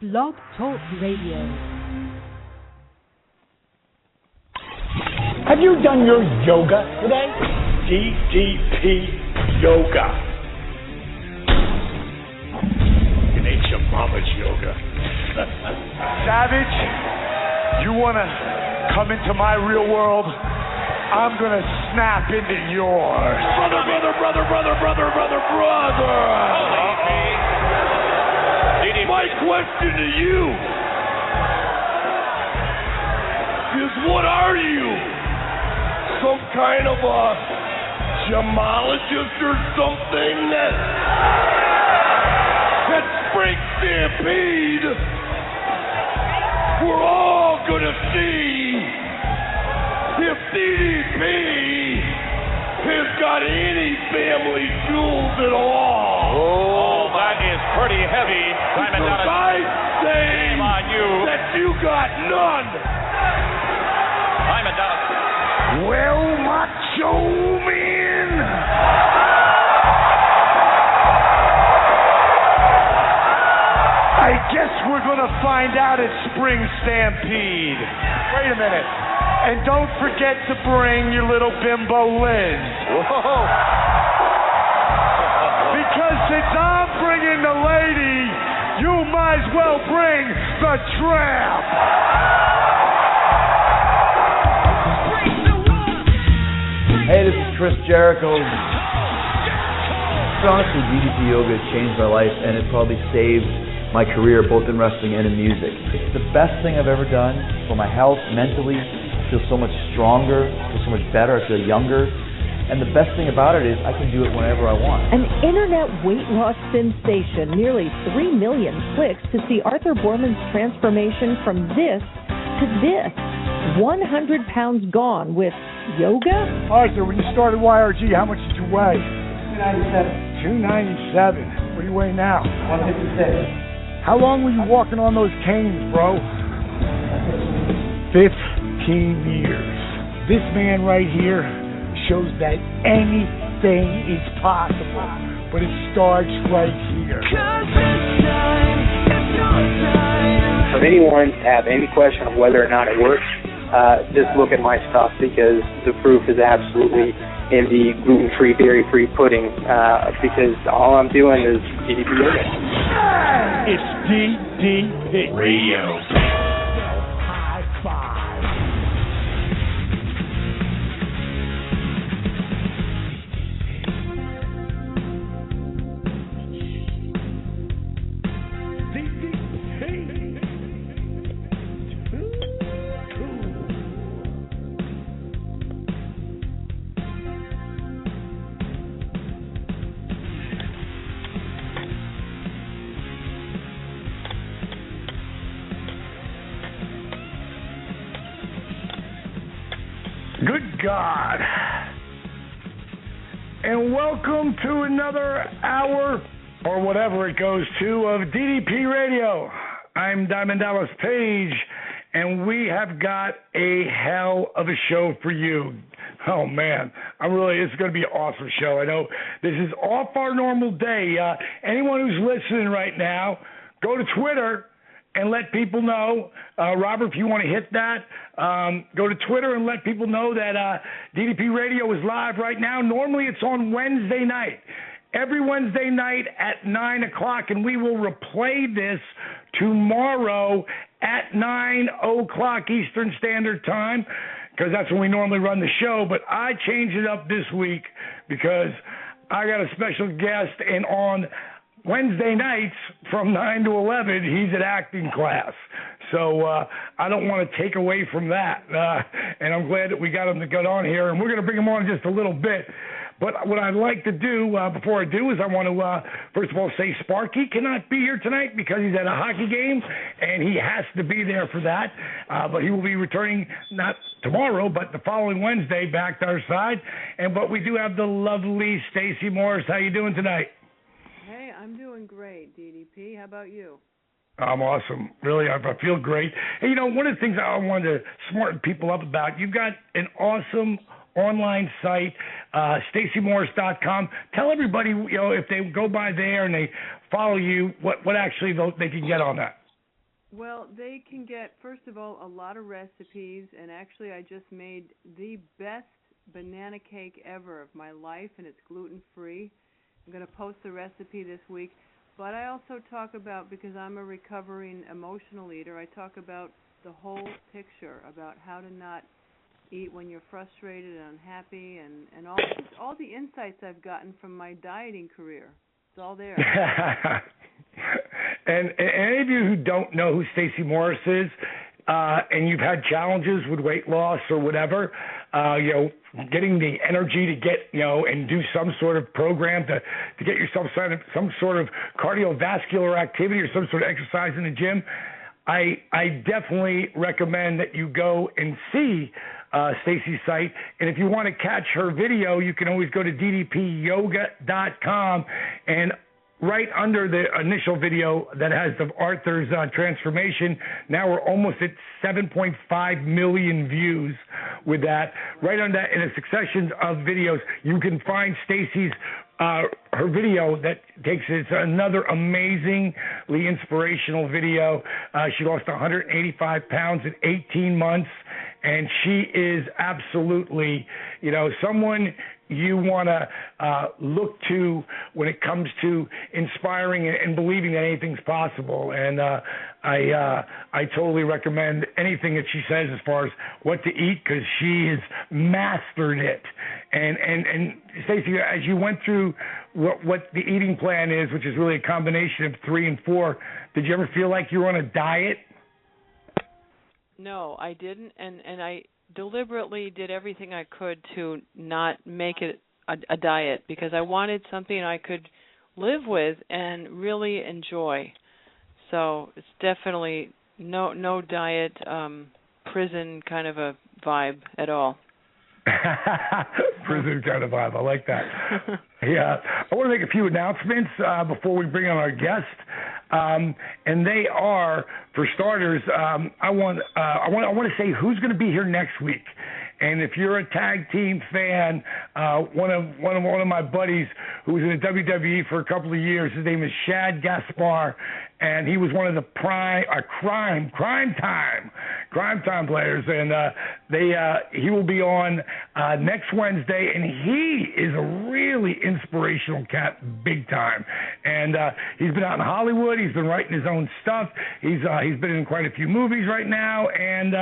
Blog Talk Radio. Have you done your yoga today? DDP Yoga. It ain't your mama's yoga. Savage, you want to come into my real world? I'm going to snap into yours. Brother. My question to you is, what are you? Some kind of a gemologist or something that Spring Stampede we're all gonna see if DDP has got any family jewels at all. Oh, that is pretty heavy. Because I say on you. that you got none. Simon Dallas. Well, Macho Man, I guess we're going to find out at Spring Stampede. Wait a minute. And don't forget to bring your little bimbo Liz. Whoa. Because since I'm bringing the lady, you might as well bring the tramp. Hey, this is Chris Jericho. Honestly, DDP Yoga has changed my life, and it probably saved my career both in wrestling and in music. It's the best thing I've ever done for my health, mentally. I feel so much stronger, I feel so much better, I feel younger. And the best thing about it is I can do it whenever I want. An internet weight loss sensation, nearly 3 million clicks to see Arthur Borman's transformation from this to this. 100 pounds gone with yoga? Arthur, when you started YRG, how much did you weigh? 297. 297. What do you weigh now? 156. How long were you walking on those canes, bro? 15 years. This man right here shows that anything is possible, but it starts right here. For anyone to have any question of whether or not it works, just look at my stuff, because the proof is absolutely in the gluten-free, dairy-free pudding, because all I'm doing is DDP Yoga. it's DDP Radio. High five. Good God. And welcome to another hour, or whatever it goes to, of DDP Radio. I'm Diamond Dallas Page, and we have got a hell of a show for you. Oh, man. It's going to be an awesome show. I know this is off our normal day. Anyone who's listening right now, go to Twitter and let people know. Robert, if you want to hit that, go to Twitter and let people know that DDP Radio is live right now. Normally it's on Wednesday night. Every Wednesday night at 9 o'clock, and we will replay this tomorrow at 9 o'clock Eastern Standard Time, because that's when we normally run the show. But I changed it up this week because I got a special guest, and on Wednesday nights from 9 to 11, he's at acting class. So I don't want to take away from that. And I'm glad that we got him to get on here. And we're going to bring him on in just a little bit. But what I'd like to do before I do is I want to, first of all, say Sparky cannot be here tonight because he's at a hockey game, and he has to be there for that. But he will be returning not tomorrow, but the following Wednesday back to our side. But we do have the lovely Stacey Morris. How you doing tonight? Hey, I'm doing great, DDP. How about you? I'm awesome. Really, I feel great. Hey, one of the things I wanted to smarten people up about, you've got an awesome online site, StaceyMorris.com. Tell everybody, if they go by there and they follow you, what actually they can get on that. Well, they can get, first of all, a lot of recipes, and actually I just made the best banana cake ever of my life, and it's gluten-free. I'm going to post the recipe this week. But I also talk about, because I'm a recovering emotional eater, I talk about the whole picture, about how to not eat when you're frustrated and unhappy, and all the insights I've gotten from my dieting career. It's all there. And any of you who don't know who Stacey Morris is, and you've had challenges with weight loss or whatever, getting the energy to get, and do some sort of program to get yourself some sort of cardiovascular activity or some sort of exercise in the gym, I definitely recommend that you go and see Stacey's site. And if you want to catch her video, you can always go to ddpyoga.com, and right under the initial video that has of Arthur's transformation, now we're almost at 7.5 million views with that. Right under that, in a succession of videos, you can find Stacey's her video that takes it's another amazingly inspirational video. She lost 185 pounds in 18 months, and she is absolutely, someone you want to look to when it comes to inspiring and believing that anything's possible. And I totally recommend anything that she says as far as what to eat, because she has mastered it. And Stacey, as you went through what the eating plan is, which is really a combination of 3 and 4, did you ever feel like you were on a diet? No, I didn't, and I deliberately did everything I could to not make it a diet, because I wanted something I could live with and really enjoy. So it's definitely no diet, prison kind of a vibe at all. Prison kind of vibe. I like that. Yeah. I want to make a few announcements before we bring on our guest. And they are, for starters, I want to say who's going to be here next week. And if you're a tag team fan, one of my buddies who was in the WWE for a couple of years, his name is Shad Gaspar, and he was one of the crime time players, and he will be on next Wednesday, and he is a really inspirational cat, big time. And he's been out in Hollywood. He's been writing his own stuff. He's been in quite a few movies right now, and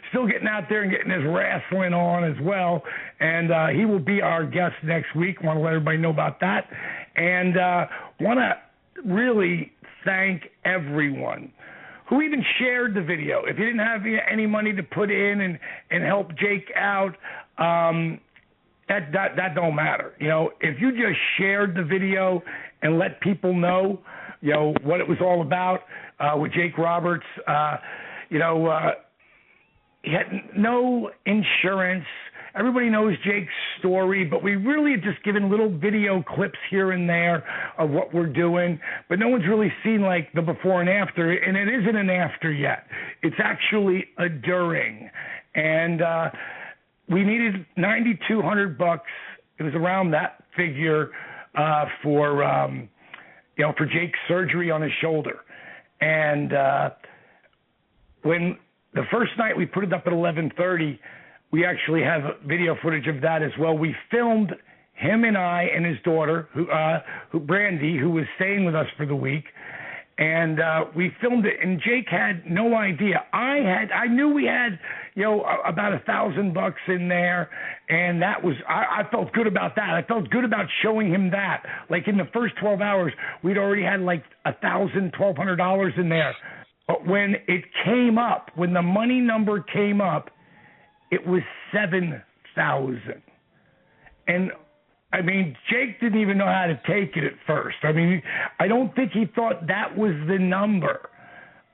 still getting out there and getting his wrestling on as well. And he will be our guest next week. Want to let everybody know about that, and want to really thank everyone who even shared the video. If you didn't have any money to put in and help Jake out, that don't matter. If you just shared the video and let people know, what it was all about with Jake Roberts, he had no insurance. Everybody knows Jake's story, but we really have just given little video clips here and there of what we're doing, but no one's really seen like the before and after, and it isn't an after yet. It's actually a during. And we needed $9,200. It was around that figure for Jake's surgery on his shoulder. And when the first night we put it up at 11:30, we actually have video footage of that as well. We filmed him and I and his daughter, who Brandy, who was staying with us for the week, and we filmed it. And Jake had no idea. I knew we had about $1,000 in there, and that was I felt good about that. I felt good about showing him that. Like in the first 12 hours, we'd already had like $1,200 in there. But when it came up, when the money number came up, it was 7,000. And I mean, Jake didn't even know how to take it at first. I mean, I don't think he thought that was the number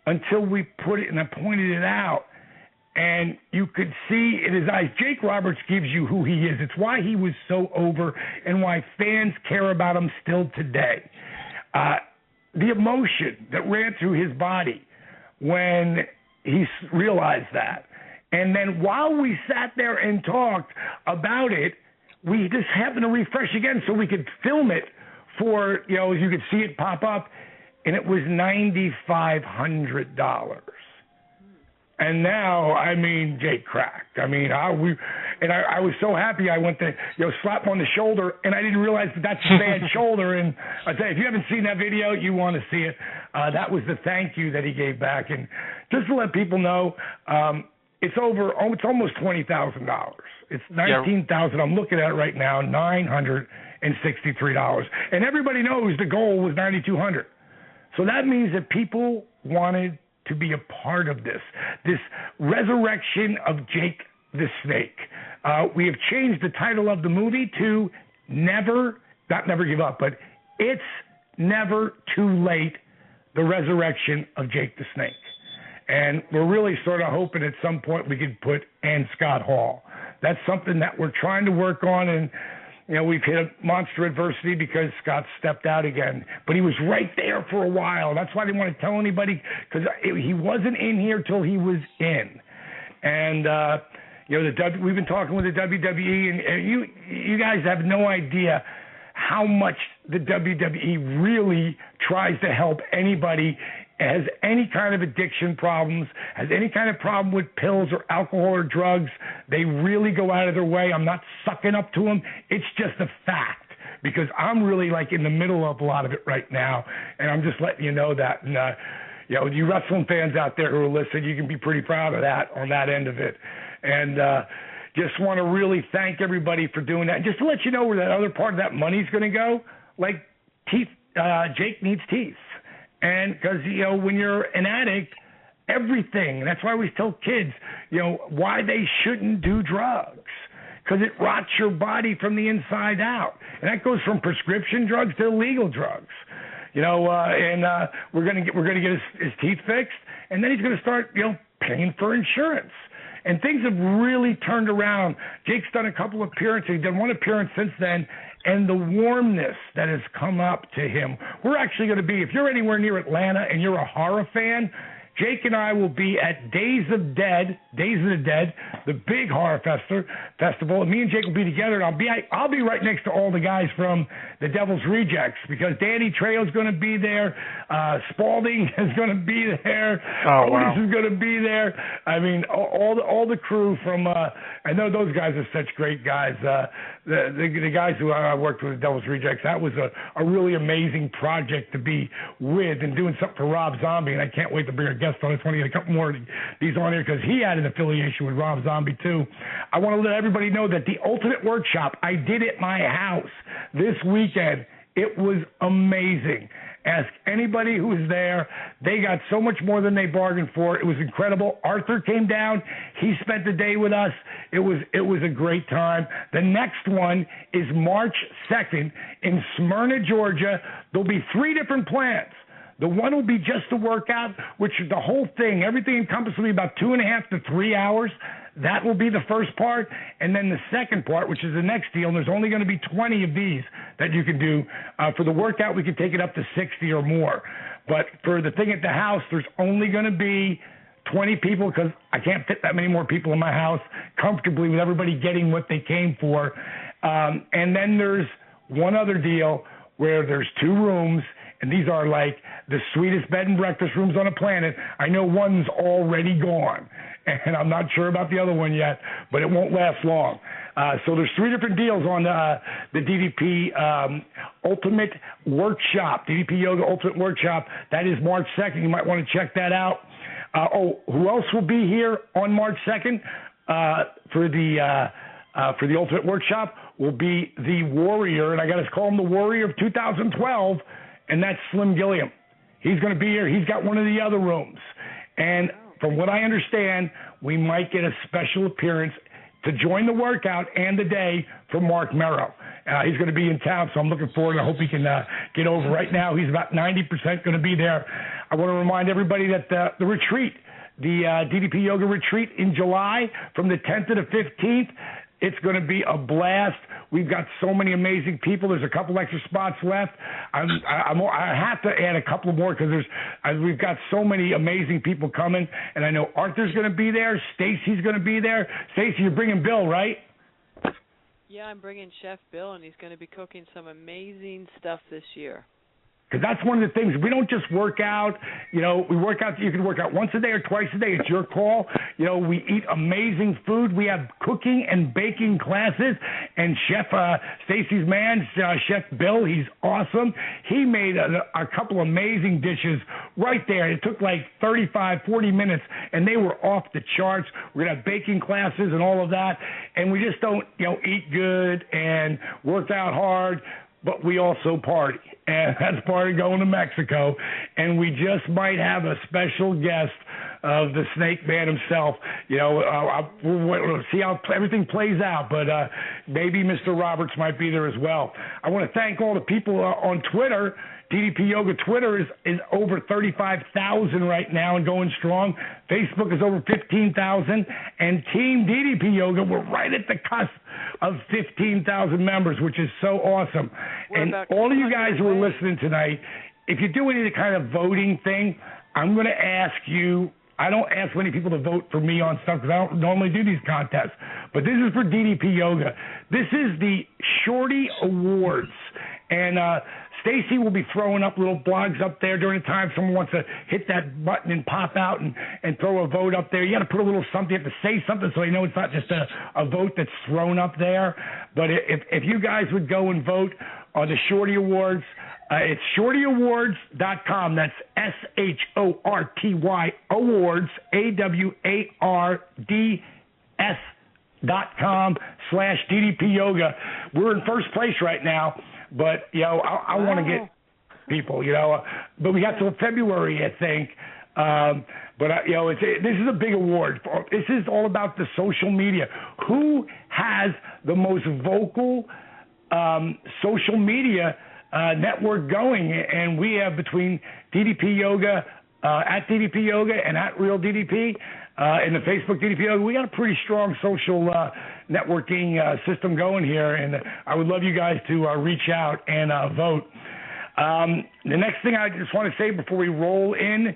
until we put it and I pointed it out. And you could see in his eyes, Jake Roberts gives you who he is. It's why he was so over and why fans care about him still today. The emotion that ran through his body when he realized that. And then while we sat there and talked about it, we just happened to refresh again so we could film it for, you could see it pop up. and it was $9,500. And now, I mean, Jake cracked. I mean, I was so happy. I went to slap him on the shoulder, and I didn't realize that's a bad shoulder. And I tell you, if you haven't seen that video, you want to see it. That was the thank you that he gave back. And just to let people know, it's almost $20,000. It's $19,000. I'm looking at it right now, $963. And everybody knows the goal was $9,200. So that means that people wanted to be a part of this resurrection of Jake the Snake. We have changed the title of the movie to Never Give Up, but It's Never Too Late, the resurrection of Jake the Snake. And we're really sort of hoping at some point we could put Ann Scott Hall. That's something that we're trying to work on, and we've hit a monster adversity because Scott stepped out again. But he was right there for a while. That's why I didn't want to tell anybody, because he wasn't in here till he was in. And, we've been talking with the WWE, and you guys have no idea how much the WWE really tries to help anybody has any kind of addiction problems, has any kind of problem with pills or alcohol or drugs. They really go out of their way. I'm not sucking up to them. It's just a fact, because I'm really like in the middle of a lot of it right now, and I'm just letting you know that. And, you wrestling fans out there who are listening, you can be pretty proud of that on that end of it. And just want to really thank everybody for doing that. And just to let you know where that other part of that money's going to go, like teeth, Jake needs teeth. And because, when you're an addict, everything, that's why we tell kids, why they shouldn't do drugs. Because it rots your body from the inside out. And that goes from prescription drugs to illegal drugs. And we're going to get his teeth fixed, and then he's going to start, paying for insurance. And things have really turned around. Jake's done a couple of appearances. He's done one appearance since then, and the warmness that has come up to him. We're actually going to be, if you're anywhere near Atlanta and you're a horror fan, Jake and I will be at Days of the Dead, the big horror festival, and me and Jake will be together, and I'll be right next to all the guys from the Devil's Rejects, because Danny Trejo's going to be there, Spalding is going to be there, Otis is going to be there. I mean, all the crew from. I know those guys are such great guys. The guys who I worked with, the Devil's Rejects, that was a really amazing project to be with and doing something for Rob Zombie, and I can't wait to bring a guest on. I just want to get a couple more of these on here because he had an affiliation with Rob Zombie too. I want to let everybody know that the Ultimate Workshop I did at my house this weekend. It was amazing. Ask anybody who was there. They got so much more than they bargained for. It was incredible. Arthur came down. He spent the day with us. It was a great time. The next one is March 2nd in Smyrna, Georgia. There'll be 3 different plans. The one will be just a workout, which the whole thing, everything encompassed will be about 2.5 to 3 hours. That will be the first part. And then the second part, which is the next deal, and there's only going to be 20 of these that you can do. For the workout, we can take it up to 60 or more. But for the thing at the house, there's only going to be 20 people because I can't fit that many more people in my house comfortably with everybody getting what they came for. And then there's one other deal where there's 2 rooms, and these are like the sweetest bed and breakfast rooms on the planet. I know one's already gone, and I'm not sure about the other one yet, but it won't last long. So there's 3 different deals on the DDP Ultimate Workshop, DDP Yoga Ultimate Workshop. That is March 2nd. You might want to check that out. Who else will be here on March 2nd for the Ultimate Workshop? Will be the Warrior, and I got to call him the Warrior of 2012, and that's Slim Gilliam. He's going to be here. He's got one of the other rooms. And from what I understand, we might get a special appearance to join the workout and the day from Mark Merrow. He's going to be in town, so I'm looking forward. I hope he can get over. Right now, he's about 90% going to be there. I want to remind everybody that the retreat, the DDP Yoga retreat in July from the 10th to the 15th, it's going to be a blast. We've got so many amazing people. There's a couple extra spots left. I have to add a couple more because we've got so many amazing people coming. And I know Arthur's going to be there. Stacy's going to be there. Stacy, you're bringing Bill, right? Yeah, I'm bringing Chef Bill, and he's going to be cooking some amazing stuff this year. Because that's one of the things. We don't just work out. You know, we work out. You can work out once a day or twice a day. It's your call. You know, we eat amazing food. We have cooking and baking classes. And Chef Stacy's man, Chef Bill, he's awesome. He made a couple amazing dishes right there. It took like 35, 40 minutes, and they were off the charts. We're going to have baking classes and all of that. And we just don't, you know, eat good and work out hard, but we also party. And that's part of going to Mexico. And we just might have a special guest of the Snake Man himself. You know, we'll see how everything plays out, but maybe Mr. Roberts might be there as well. I want to thank all the people on Twitter. DDP Yoga Twitter is over 35,000 right now and going strong. Facebook is over 15,000. And Team DDP Yoga, we're right at the cusp of 15,000 members, which is so awesome. And all of you guys who are listening tonight, if you're doing any kind of voting thing, I'm going to ask you. I don't ask many people to vote for me on stuff because I don't normally do these contests. But this is for DDP Yoga. This is the Shorty Awards. And Stacy will be throwing up little blogs up there during the time someone wants to hit that button and pop out and throw a vote up there. You got to put a little something. You have to say something so they know it's not just a vote that's thrown up there. But if you guys would go and vote on the Shorty Awards, it's shortyawards.com. That's SHORTY Awards, AWARDS.com/DDP Yoga. We're in first place right now, but, you know, I want to get people, you know. But we got till February, I think. But, you know, this is a big award. This is all about the social media. Who has the most vocal social media network going? And we have between DDP Yoga, at DDP Yoga and at Real DDP, and the Facebook DDP Yoga, we got a pretty strong social networking system going here, and I would love you guys to reach out and vote. The next thing I just want to say before we roll in,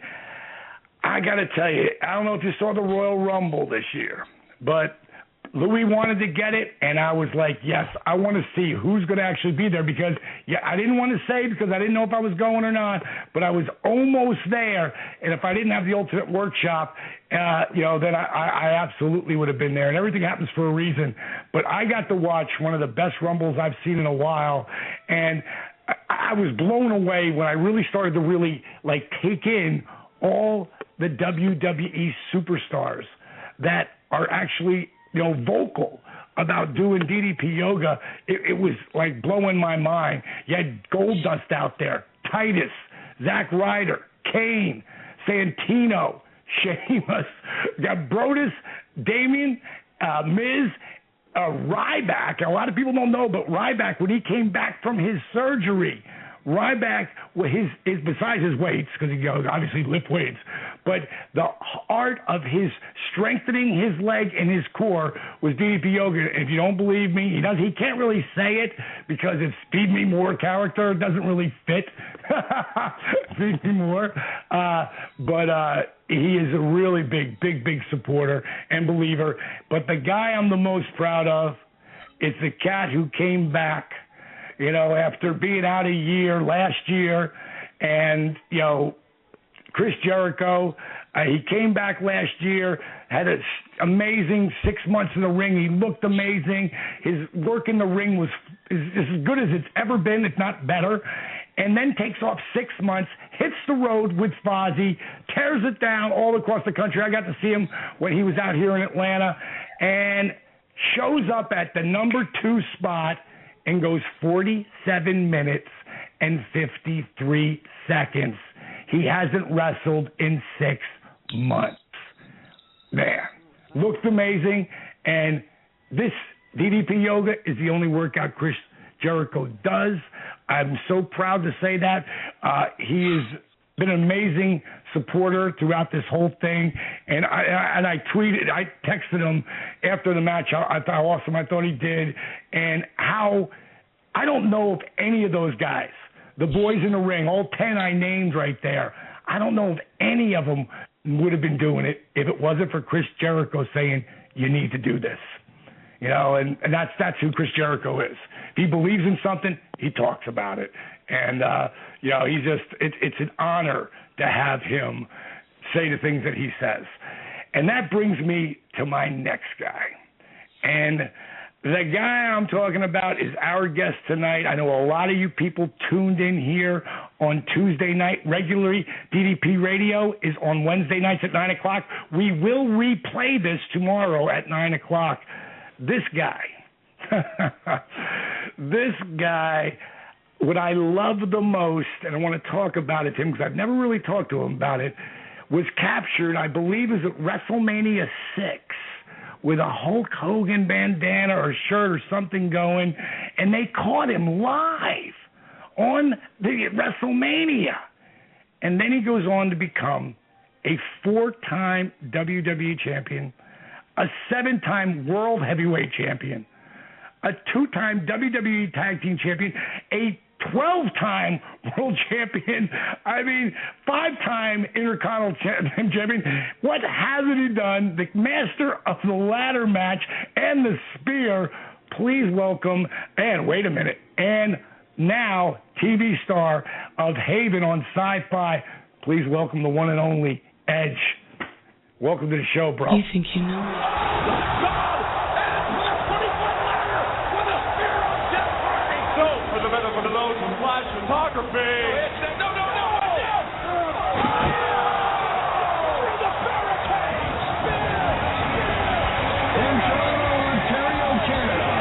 I got to tell you, I don't know if you saw the Royal Rumble this year, but Louis wanted to get it, and I was like, yes, I want to see who's going to actually be there because, yeah, I didn't want to say because I didn't know if I was going or not, but I was almost there, and if I didn't have the Ultimate Workshop, you know, then I absolutely would have been there, and everything happens for a reason. But I got to watch one of the best Rumbles I've seen in a while, and I was blown away when I really started to really, like, take in all the WWE superstars that are actually, you know, vocal about doing DDP Yoga. It was like blowing my mind. You had Goldust out there, Titus, Zack Ryder, Kane, Santino, Sheamus, you got Brodus, Damien, Miz, Ryback. A lot of people don't know, but Ryback, when he came back from his surgery, Ryback, his besides his weights, because he obviously lift weights, but the art of his strengthening his leg and his core was DDP Yoga. If you don't believe me, he can't really say it because it's Feed Me More character. It doesn't really fit. Feed Me More. But he is a really big supporter and believer. But the guy I'm the most proud of is the cat who came back, you know, after being out a year last year, and, you know, Chris Jericho, he came back last year, had an amazing 6 months in the ring. He looked amazing. His work in the ring was as good as it's ever been, if not better, and then takes off 6 months, hits the road with Fozzy, tears it down all across the country. I got to see him when he was out here in Atlanta, and shows up at the number 2 spot and goes 47 minutes and 53 seconds. He hasn't wrestled in 6 months. Man, looked amazing. And this DDP Yoga is the only workout Chris Jericho does. I'm so proud to say that. He has been an amazing supporter throughout this whole thing. And I texted him after the match how awesome I thought he did, and how I don't know if any of those guys, the boys in the ring, all 10 I named right there, I don't know if any of them would have been doing it if it wasn't for Chris Jericho saying, you need to do this. You know, and that's who Chris Jericho is. If he believes in something, he talks about it. And, it's an honor to have him say the things that he says. And that brings me to my next guy. And the guy I'm talking about is our guest tonight. I know a lot of you people tuned in here on Tuesday night regularly. DDP Radio is on Wednesday nights at 9 o'clock. We will replay this tomorrow at 9 o'clock. This guy, what I love the most, and I want to talk about it to him because I've never really talked to him about it, was captured, I believe, is at WrestleMania 6 with a Hulk Hogan bandana or shirt or something going, and they caught him live on the WrestleMania. And then he goes on to become a 4-time WWE champion, a 7-time World Heavyweight champion, a 2-time WWE Tag Team champion, a 12-time world champion, 5-time Intercontinental champion. What hasn't he done? The master of the ladder match and the spear. Please welcome, and wait a minute, and now TV star of Haven on Sci-Fi. Please welcome the one and only Edge. Welcome to the show, bro. You think you know? Photography. No. The barricade. In Toronto, Ontario, Canada,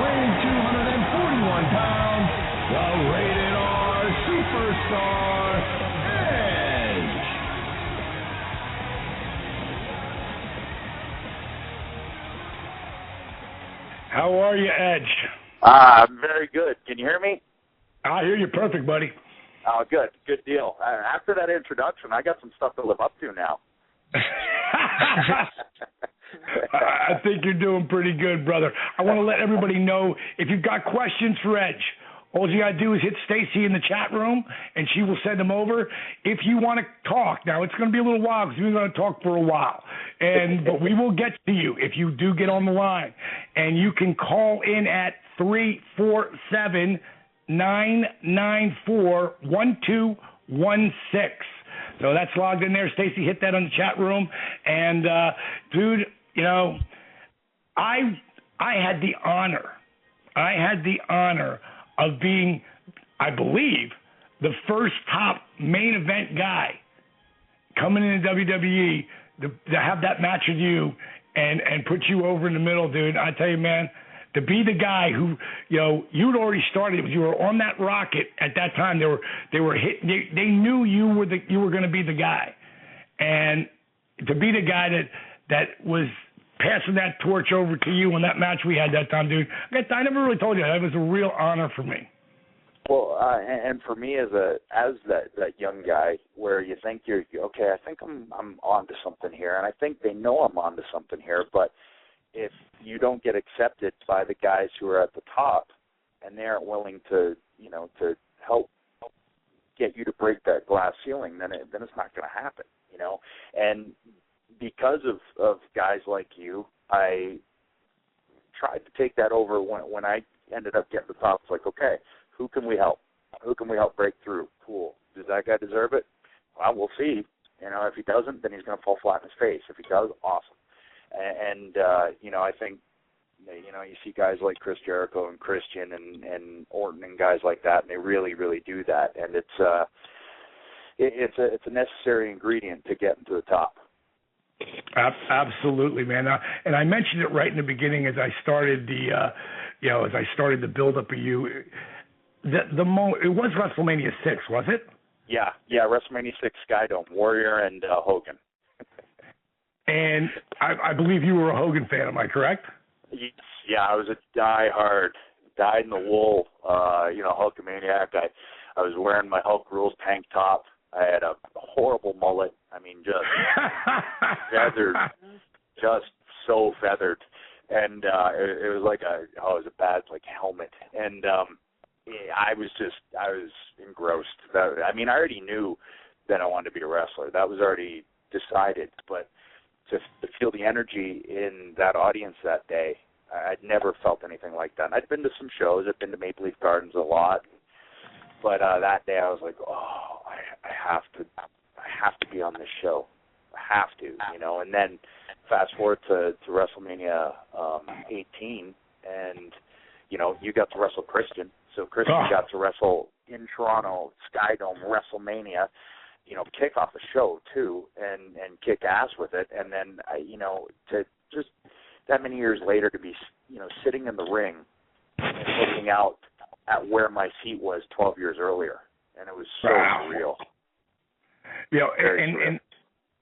weighing 241 pounds, the rated R superstar, Edge. How are you, Edge? I'm very good. Can you hear me? I hear you perfect, buddy. Oh, good. Good deal. After that introduction, I got some stuff to live up to now. I think you're doing pretty good, brother. I want to let everybody know, if you've got questions for Edge, all you got to do is hit Stacy in the chat room, and she will send them over. If you want to talk, now it's going to be a little while because we're going to talk for a while, but we will get to you if you do get on the line. And you can call in at 347-994-1216. So that's logged in there. Stacy, hit that on the chat room. And, dude, I had the honor of being, I believe, the first top main event guy coming into WWE to have that match with you and put you over in the middle, dude. I tell you, man, to be the guy who, you'd already started. You were on that rocket at that time. They were hit. They knew you were going to be the guy, and to be the guy that was passing that torch over to you on that match we had that time, dude. I never really told you that. It was a real honor for me. Well, and for me as that young guy, where you think you're okay, I think I'm onto something here, and I think they know I'm onto something here, but if you don't get accepted by the guys who are at the top, and they aren't willing to help get you to break that glass ceiling, then it's not going to happen, And because of guys like you, I tried to take that over when I ended up getting the top. It's like, okay, who can we help? Who can we help break through? Cool. Does that guy deserve it? Well, we'll see. If he doesn't, then he's going to fall flat in his face. If he does, awesome. And I think, you see guys like Chris Jericho and Christian and Orton and guys like that, and they really, really do that. And it's a necessary ingredient to get into the top. Absolutely, man. And I mentioned it right in the beginning as I started the build up of you. The moment, it was WrestleMania 6, was it? Yeah, WrestleMania 6, Skydome, Warrior and Hogan. And I believe you were a Hogan fan, am I correct? Yes, yeah, I was a die-hard, dyed-in-the-wool, Hulkamaniac. I was wearing my Hulk Rules tank top. I had a horrible mullet. Just feathered, just so feathered. And it was like it was a bad, helmet. And I was engrossed. I already knew that I wanted to be a wrestler. That was already decided, but to feel the energy in that audience that day, I'd never felt anything like that. And I'd been to some shows. I'd been to Maple Leaf Gardens a lot. But that day I was like, oh, I have to be on this show. I have to, you know. And then fast forward to WrestleMania 18, and you know, you got to wrestle Christian. So Christian got to wrestle in Toronto, Skydome, WrestleMania, you know, kick off the show too, and kick ass with it. And then, you know, to just that many years later to be, you know, sitting in the ring and looking out at where my seat was 12 years earlier, and it was so surreal. You know,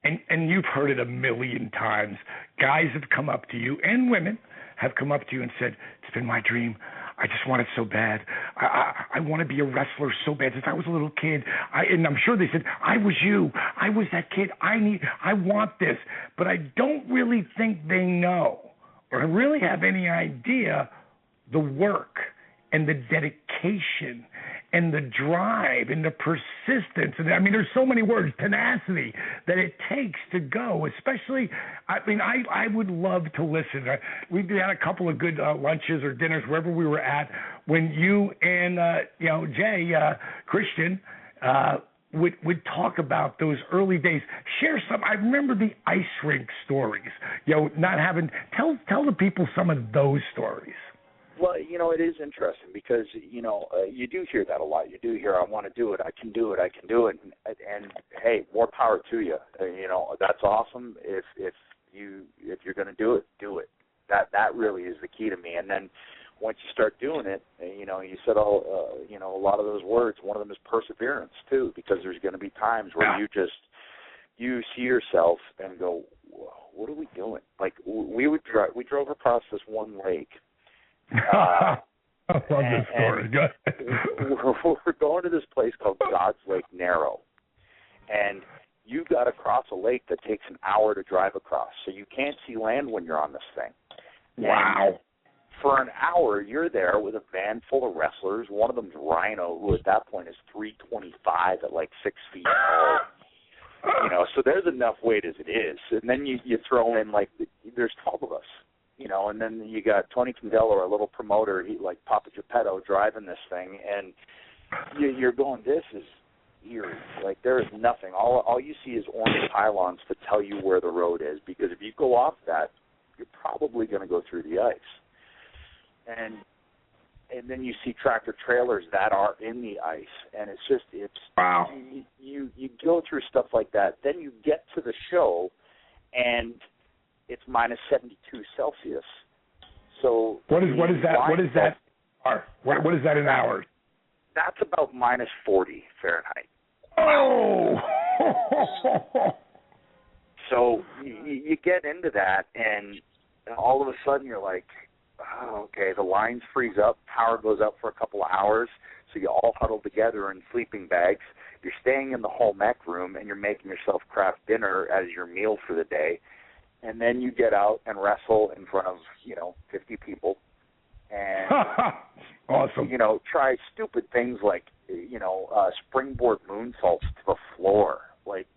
and you've heard it a million times. Guys have come up to you, and women have come up to you and said, it's been my dream. I just want it so bad. I want to be a wrestler so bad since I was a little kid. And I'm sure they said, I was you. I was that kid. I want this. But I don't really think they know or really have any idea the work and the dedication and the drive and the persistence. And I mean, there's so many words, tenacity, that it takes to go, especially, I mean, I would love to listen. We had a couple of good lunches or dinners, wherever we were at, when you and, you know, Jay, Christian, would talk about those early days. Share some. I remember the ice rink stories, you know, not having, tell the people some of those stories. Well, you know, it is interesting because, you know, you do hear that a lot. You do hear, I want to do it, I can do it, I can do it. And hey, more power to you. You know, that's awesome. If you're going to do it, do it. That really is the key to me. And then once you start doing it, you know, you said you know, a lot of those words. One of them is perseverance too, because there's going to be times where you see yourself and go, what are we doing? Like we drove across this one lake. I love this story. We're going to this place called God's Lake Narrow, and you got to cross a lake that takes an hour to drive across, so you can't see land when you're on this thing. Wow. And for an hour, you're there with a van full of wrestlers. One of them's Rhino, who at that point is 325 at like 6 feet tall. You know, so there's enough weight as it is. And then you throw in, like, there's 12 of us. You know, and then you got Tony Condello, our little promoter, he like Papa Geppetto driving this thing, and you're going, this is eerie. Like, there is nothing. All you see is orange pylons to tell you where the road is, because if you go off that, you're probably going to go through the ice. And then you see tractor trailers that are in the ice, and it's wow. You go through stuff like that. Then you get to the show, and it's minus 72 Celsius. So what is that? What is that? What is that in hours? That's about minus 40 Fahrenheit. Oh. So you get into that, and all of a sudden you're like, oh, okay, the lines freeze up, power goes up for a couple of hours, so you all huddle together in sleeping bags. You're staying in the home ec room, and you're making yourself craft dinner as your meal for the day. And then you get out and wrestle in front of, 50 people. And, awesome. Try stupid things like, springboard moonsaults to the floor. Like,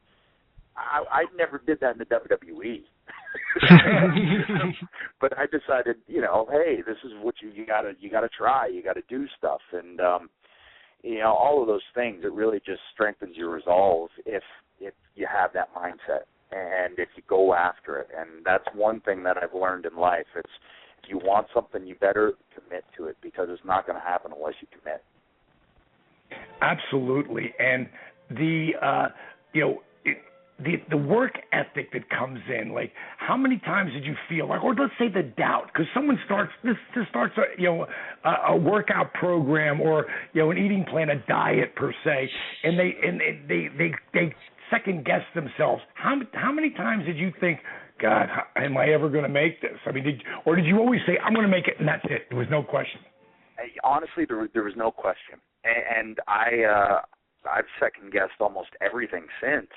I never did that in the WWE. But I decided, hey, this is what you gotta try. You gotta do stuff. And, all of those things, it really just strengthens your resolve if you have that mindset. And if you go after it, and that's one thing that I've learned in life. It's if you want something, you better commit to it, because it's not going to happen unless you commit. Absolutely, and the work ethic that comes in. Like, how many times did you feel like, or let's say the doubt, because someone starts a workout program or an eating plan, a diet per se, and they second guess themselves. How many times did you think, God, am I ever going to make this? I mean, did you always say, I'm going to make it, and that's it? There was no question. Honestly, there was no question, and I've second guessed almost everything since.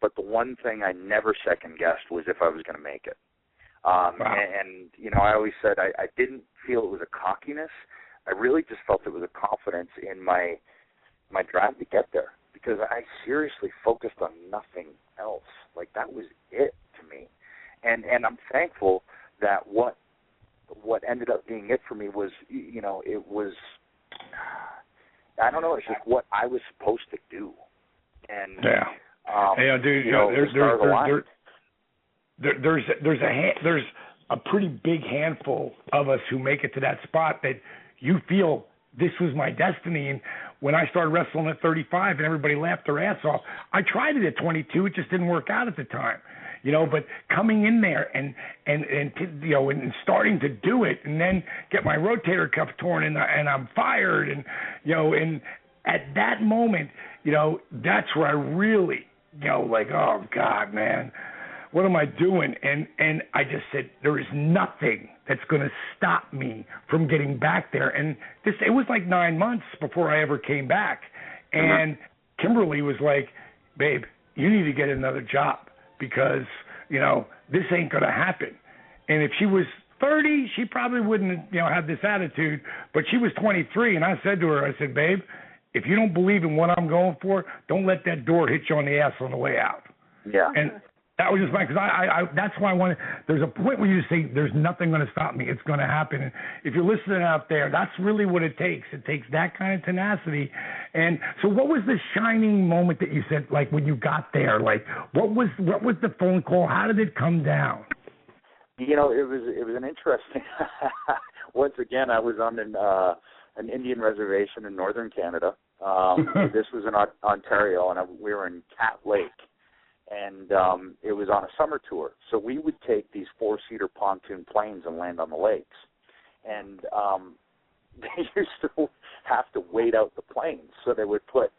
But the one thing I never second guessed was if I was going to make it. Wow. And I always said I didn't feel it was a cockiness. I really just felt it was a confidence in my drive to get there. Because I seriously focused on nothing else. Like, that was it to me. And I'm thankful that what I don't know. It's just what I was supposed to do. And dude, there's a pretty big handful of us who make it to that spot that you feel this was my destiny. And when I started wrestling at 35 and everybody laughed their ass off, I tried it at 22. It just didn't work out at the time. But coming in there and starting to do it, and then get my rotator cuff torn and I'm fired, and at that moment, that's where I really, oh God, man, what am I doing? And I just said, there is nothing that's going to stop me from getting back there. And it was like 9 months before I ever came back. And Kimberly was like, babe, you need to get another job, because, this ain't going to happen. And if she was 30, she probably wouldn't, have this attitude. But she was 23, and I said to her, I said, babe, if you don't believe in what I'm going for, don't let that door hit you on the ass on the way out. Yeah. And that was just because I that's why I wanted, there's a point where you say, there's nothing going to stop me. It's going to happen. And if you're listening out there, that's really what it takes. It takes that kind of tenacity. And so what was the shining moment that you said, like, when you got there? Like, what was the phone call? How did it come down? It was an interesting, once again, I was on an Indian reservation in northern Canada. This was in Ontario, and we were in Cat Lake. And it was on a summer tour. So we would take these 4-seater pontoon planes and land on the lakes. And they used to have to wait out the planes. So they would put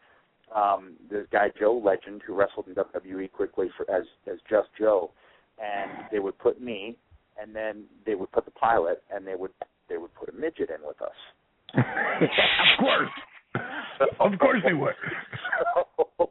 this guy, Joe Legend, who wrestled in WWE quickly as Just Joe, and they would put me, and then they would put the pilot, and they would put a midget in with us. Of course. Of course they would. So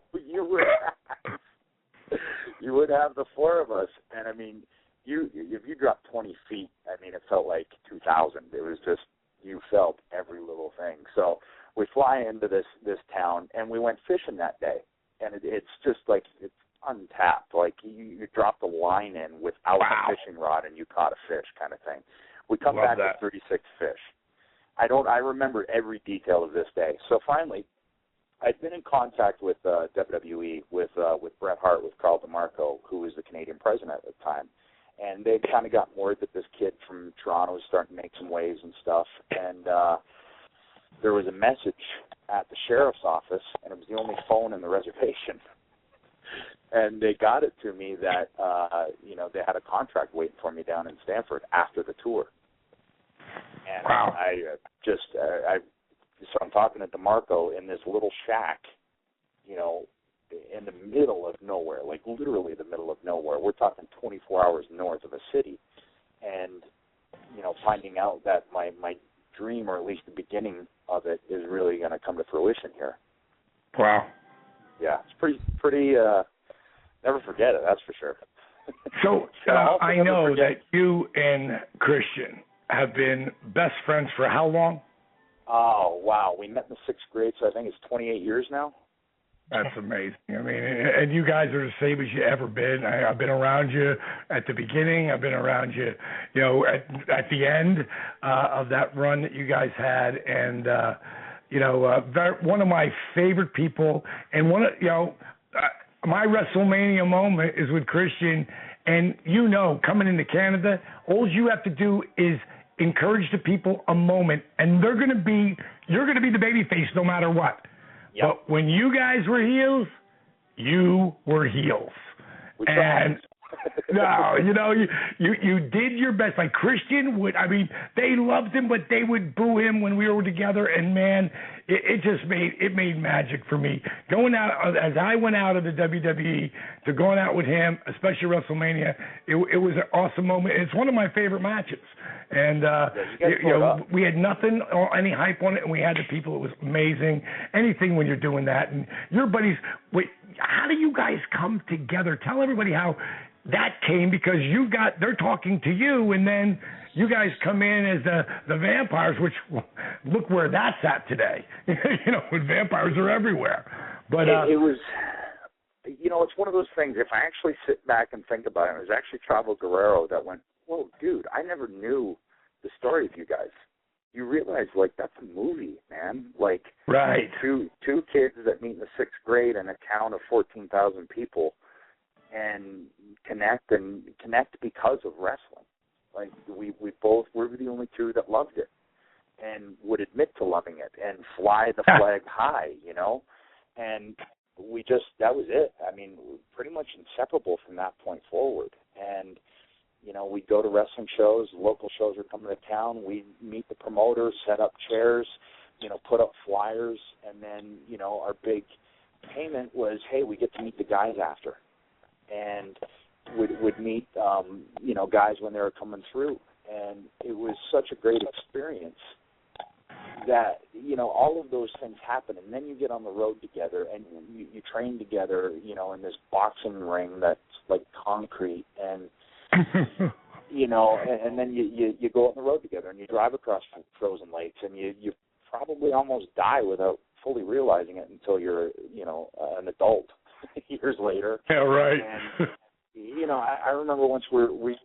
you would have the four of us, and I mean, if you dropped 20 feet, I mean, it felt like 2,000. It was just, you felt every little thing. So we fly into this town, and we went fishing that day, and it's just like, it's untapped. Like, you dropped a line in without a fishing rod, and you caught a fish, kind of thing. We come back with 36 fish. I remember every detail of this day. So finally, I'd been in contact with WWE, with Bret Hart, with Carl DeMarco, who was the Canadian president at the time. And they kind of got word that this kid from Toronto was starting to make some waves and stuff. And there was a message at the sheriff's office, and it was the only phone in the reservation. And they got it to me that, they had a contract waiting for me down in Stamford after the tour. And so I'm talking to DeMarco in this little shack, in the middle of nowhere, like literally the middle of nowhere. We're talking 24 hours north of a city. And, finding out that my dream, or at least the beginning of it, is really going to come to fruition here. Wow. Yeah, it's pretty, never forget it, that's for sure. So I know that you and Christian have been best friends for how long? Oh, wow. We met in the 6th grade, so I think it's 28 years now. That's amazing. I mean, and you guys are the same as you ever been. I've been around you at the beginning. I've been around you, at the end of that run that you guys had. And, one of my favorite people, and my WrestleMania moment is with Christian. And, coming into Canada, all you have to do is encourage the people a moment, and you're going to be the babyface no matter what. Yep. But when you guys were heels, you were heels. And no, you did your best. Like Christian they loved him, but they would boo him when we were together. And man, it just made magic for me. Going out, as I went out of the WWE to going out with him, especially WrestleMania, it was an awesome moment. It's one of my favorite matches. And we had nothing, any hype on it, and we had the people. It was amazing. Anything when you're doing that, and your buddies. Wait, how do you guys come together? Tell everybody how that came, because they're talking to you, and then you guys come in as the vampires, which look where that's at today. When vampires are everywhere. But it was, it's one of those things. If I actually sit back and think about it, it was actually Chavo Guerrero that went, "Whoa, dude! I never knew the story of you guys." you realize, like, that's a movie, man. Like, right. Two kids that meet in the 6th grade in a town of 14,000 people and connect because of wrestling. Like, we were the only two that loved it and would admit to loving it and fly the flag high, you know. And that was it. I mean, pretty much inseparable from that point forward. And, you know, we'd go to wrestling shows, local shows were coming to town, we'd meet the promoters, set up chairs, you know, put up flyers, and then, you know, our big payment was, hey, we get to meet the guys after. And would meet, you know, guys when they were coming through. And it was such a great experience that, you know, all of those things happen. And then you get on the road together and you train together, you know, in this boxing ring that's like concrete. And, you know, and then you go on the road together and you drive across frozen lakes and you probably almost die without fully realizing it until you're, you know, an adult years later. Yeah, right. And, you know, I remember once we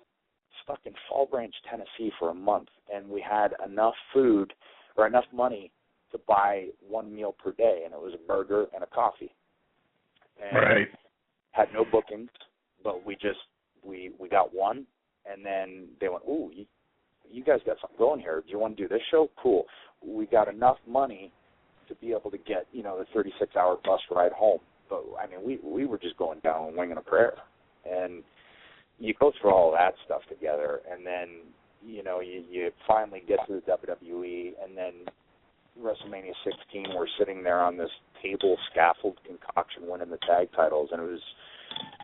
stuck in Fall Branch, Tennessee for a month, and we had enough food or enough money to buy one meal per day, and it was a burger and a coffee. And right. Had no bookings, but we got one, and then they went, ooh, you guys got something going here. Do you want to do this show? Cool. We got enough money to be able to get, you know, the 36-hour bus ride home. But, I mean, we were just going down and winging a prayer. And you go through all that stuff together, and then, you know, you finally get to the WWE, and then WrestleMania 16, we're sitting there on this table scaffold concoction winning the tag titles, and it was,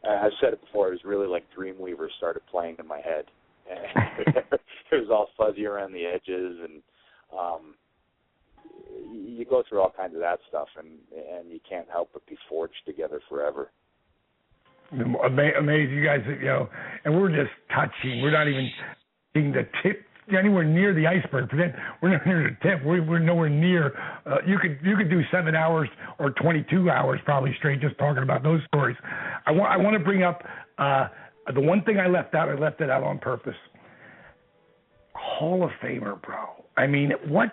I've said it before, it was really like Dreamweaver started playing in my head. And it was all fuzzy around the edges, and you go through all kinds of that stuff, and you can't help but be forged together forever. Amazing, you guys, you know, and we're just touching. We're not even seeing the tip, anywhere near the iceberg. We're not near the tip. We're nowhere near. You could do 7 hours or 22 hours probably straight just talking about those stories. I want to bring up the one thing I left out. I left it out on purpose. Hall of Famer, bro. I mean, what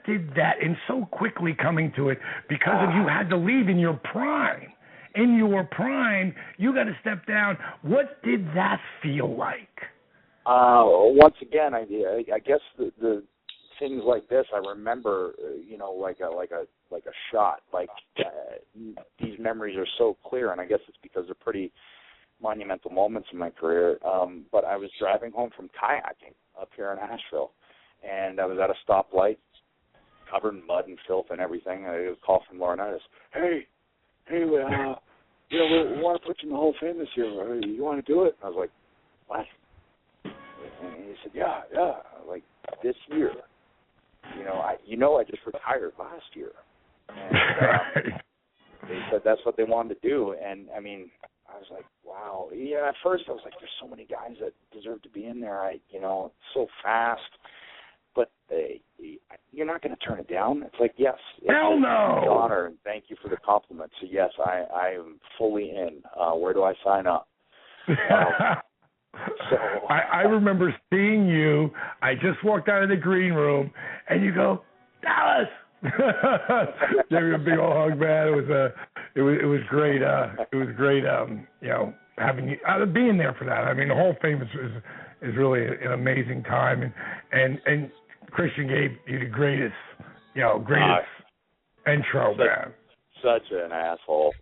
did that? And so quickly coming to it because of you had to leave in your prime. In your prime, you got to step down. What did that feel like? Once again, I guess the things like this, I remember, you know, like a shot. Like these memories are so clear, and I guess it's because they're pretty monumental moments in my career. But I was driving home from kayaking up here in Asheville, and I was at a stoplight, covered in mud and filth and everything. I got a call from Laurinaitis. Hey, you know, we want to put you in the Hall of Fame this year. You want to do it? I was like, what? And he said, yeah. Like, this year. I just retired last year. And they said that's what they wanted to do. And, I mean, I was like, wow. Yeah, at first I was like, there's so many guys that deserve to be in there. So fast. But you're not going to turn it down. It's like, yes. Hell no. It's an honor, and thank you for the compliment. So, yes, I am fully in. Where do I sign up? So I remember seeing you. I just walked out of the green room, and you go, Dallas. Gave me a big old hug, man. It was great. It was great. You know, having you, being there for that. I mean, the Hall of Fame is really an amazing time, and Christian gave you the greatest intro, man. Such an asshole.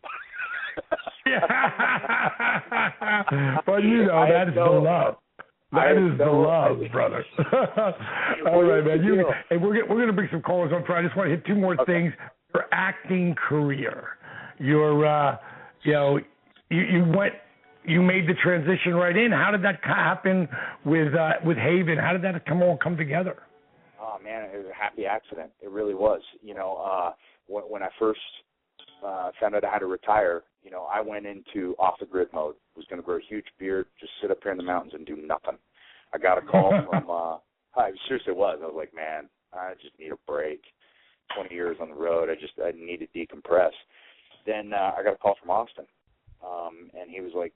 But you know, that is the love. That is the love, brother. All right, man. And we're going to bring some callers on. I just want to hit two more things. Your acting career. You made the transition right in. How did that happen with Haven? How did that all come together? Oh man, it was a happy accident. It really was. You know, when I first found out I had to retire, you know, I went into off the grid mode. Was going to grow a huge beard, just sit up here in the mountains and do nothing. I got a call from. I seriously was. I was like, man, I just need a break. 20 years on the road, I need to decompress. Then I got a call from Austin, and he was like,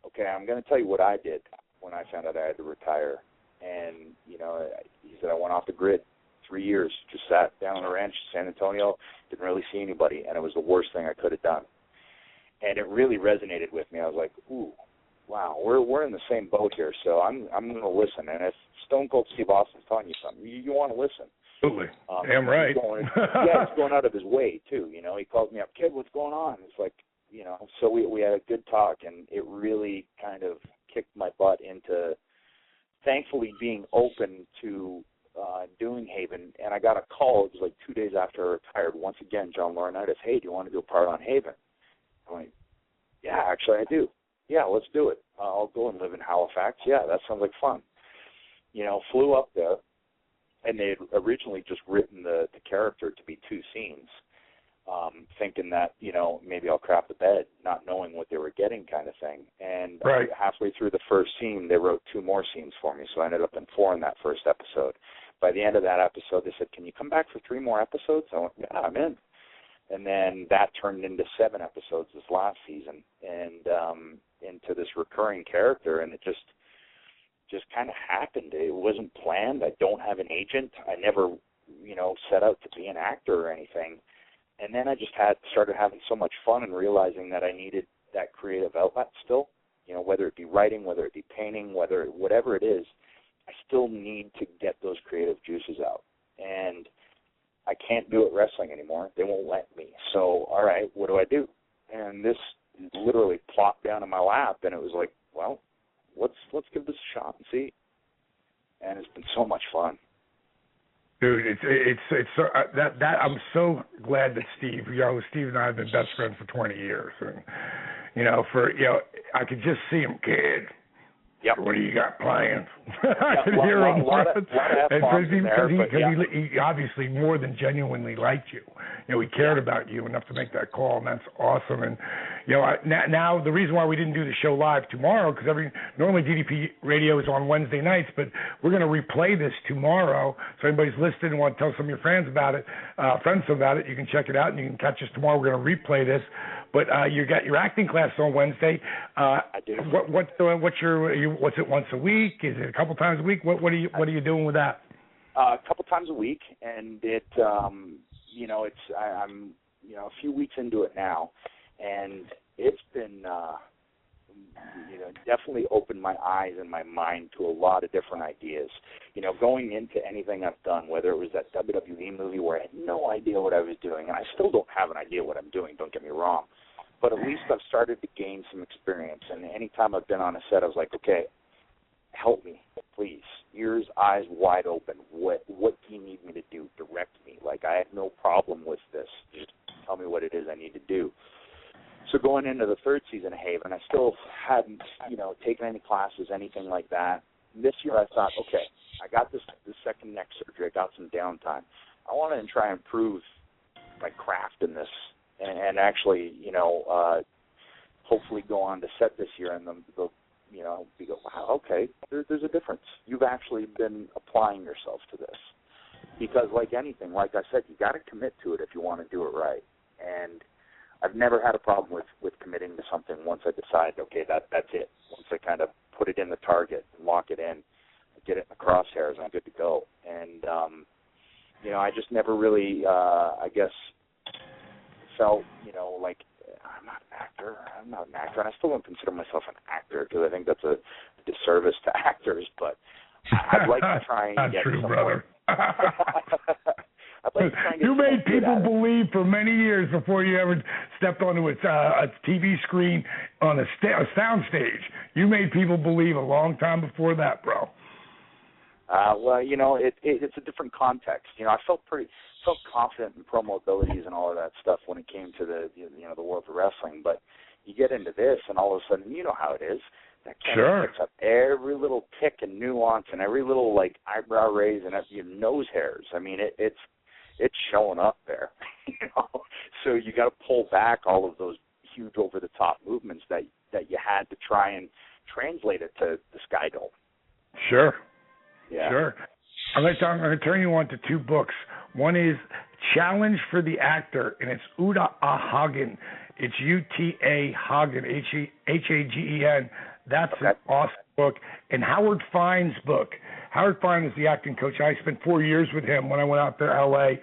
okay, I'm going to tell you what I did when I found out I had to retire. And, you know, he said I went off the grid 3 years. Just sat down on a ranch in San Antonio, didn't really see anybody, and it was the worst thing I could have done. And it really resonated with me. I was like, ooh, wow, we're in the same boat here, so I'm going to listen. And if Stone Cold Steve Austin's telling you something, you want to listen. Absolutely. Damn right. He's going out of his way, too. You know, he calls me up, kid, what's going on? It's like, you know, so we had a good talk, and it really kind of kicked my butt into thankfully being open to doing Haven. And I got a call, it was like 2 days after I retired, once again, John Laurinaitis, hey, do you want to do a part on Haven? I'm like, yeah, actually I do. Yeah, let's do it. I'll go and live in Halifax. Yeah, that sounds like fun. You know, flew up there, and they had originally just written the character to be 2 scenes, thinking that, you know, maybe I'll crap the bed, not knowing what they were getting kind of thing. And halfway through the first scene, they wrote 2 more scenes for me, so I ended up in 4 in that first episode. By the end of that episode, they said, can you come back for 3 more episodes? I went, yeah, I'm in. And then that turned into 7 episodes this last season, and into this recurring character, and it just kind of happened. It wasn't planned. I don't have an agent. I never, you know, set out to be an actor or anything. And then I just started having so much fun and realizing that I needed that creative outlet still, you know, whether it be writing, whether it be painting, whatever it is, I still need to get those creative juices out. And I can't do it wrestling anymore. They won't let me. So, all right, what do I do? And this literally plopped down in my lap, and it was like, well, let's give this a shot and see. And it's been so much fun. Dude, it's so, that I'm so glad that Steve and I have been best friends for 20 years, and I could just see him, kid. Yep. What do you got planned? I can hear him. Because he obviously more than genuinely liked you. You know, he cared about you enough to make that call, and that's awesome. And now the reason why we didn't do the show live tomorrow, because normally DDP Radio is on Wednesday nights, but we're going to replay this tomorrow. So anybody's listening and want to tell some of your friends about it, you can check it out, and you can catch us tomorrow. We're going to replay this. But you got your acting class on Wednesday. I do. What's it once a week? Is it a couple times a week? What are you doing with that? A couple times a week, and I'm a few weeks into it now, and it's been definitely opened my eyes and my mind to a lot of different ideas. You know, going into anything I've done, whether it was that WWE movie where I had no idea what I was doing, and I still don't have an idea what I'm doing, don't get me wrong, but at least I've started to gain some experience, and anytime I've been on a set, I was like, okay, help me, please. Ears, eyes wide open. What do you need me to do? Direct me. Like, I have no problem with this. Just tell me what it is I need to do. So going into the 3rd season of Haven, I still hadn't, taken any classes, anything like that. This year I thought, okay, I got this second neck surgery. I got some downtime. I want to try and improve my craft in this and actually, hopefully go on to set this year and they'll we go, wow, okay, there's a difference. You've actually been applying yourself to this. Because like anything, like I said, you got to commit to it if you want to do it right. And I've never had a problem with committing to something once I decide, okay, that's it. Once I kind of put it in the target and lock it in, get it in the crosshairs, I'm good to go. And, I just never really, felt, like, I'm not an actor, and I still don't consider myself an actor because I think that's a disservice to actors, but I'd like to try and get true, somewhere. You made people believe for many years before you ever stepped onto a TV screen on a sound stage. You made people believe a long time before that, bro. It's a different context. I felt confident in promo abilities and all of that stuff when it came to the world of wrestling. But you get into this, and all of a sudden, you know how it is. That camera picks up every little tick and nuance and every little eyebrow raise and your nose hairs. I mean, it's showing up there. So you got to pull back all of those huge over the top movements that you had to try and translate it to the Sky Dome. Sure. Yeah. Sure. I'm going to turn you on to 2 books. One is Challenge for the Actor, and it's Uta Hagen. It's Uta Hagen, Hagen. That's an awesome book. And Howard Fine's book, Howard Fine is the acting coach. I spent 4 years with him when I went out to L.A.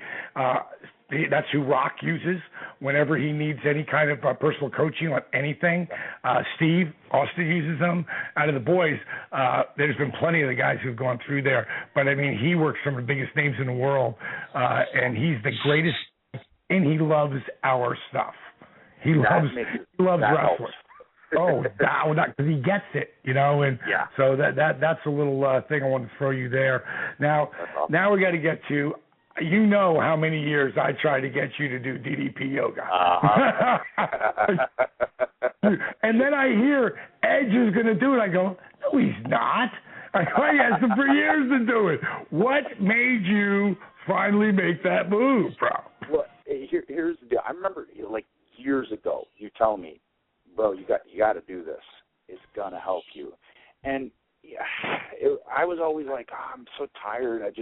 That's who Rock uses whenever he needs any kind of personal coaching on anything. Steve Austin uses them. Out of the boys, there's been plenty of the guys who've gone through there. But, I mean, he works some of the biggest names in the world, and he's the greatest, and he loves our stuff. He loves wrestling. Oh, because he gets it, you know, and so that's a little thing I wanted to throw you there. Now we got to get to, you know, how many years I tried to get you to do DDP Yoga, and then I hear Edge is going to do it. I go, no, he's not. I asked him for years to do it. What made you finally make that move, bro? Well, here's the deal. I remember like years ago, you telling me, bro, you got to do this. It's gonna help you. And I was always like, oh, I'm so tired. I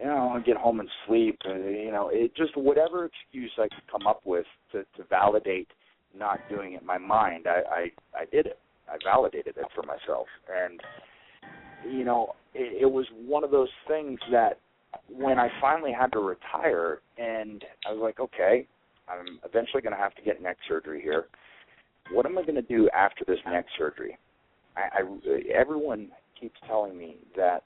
want to get home and sleep. It just whatever excuse I could come up with to validate not doing it in my mind. I did it. I validated it for myself. And it was one of those things that when I finally had to retire, and I was like, okay, I'm eventually going to have to get neck surgery here. What am I going to do after this neck surgery? Everyone keeps telling me that,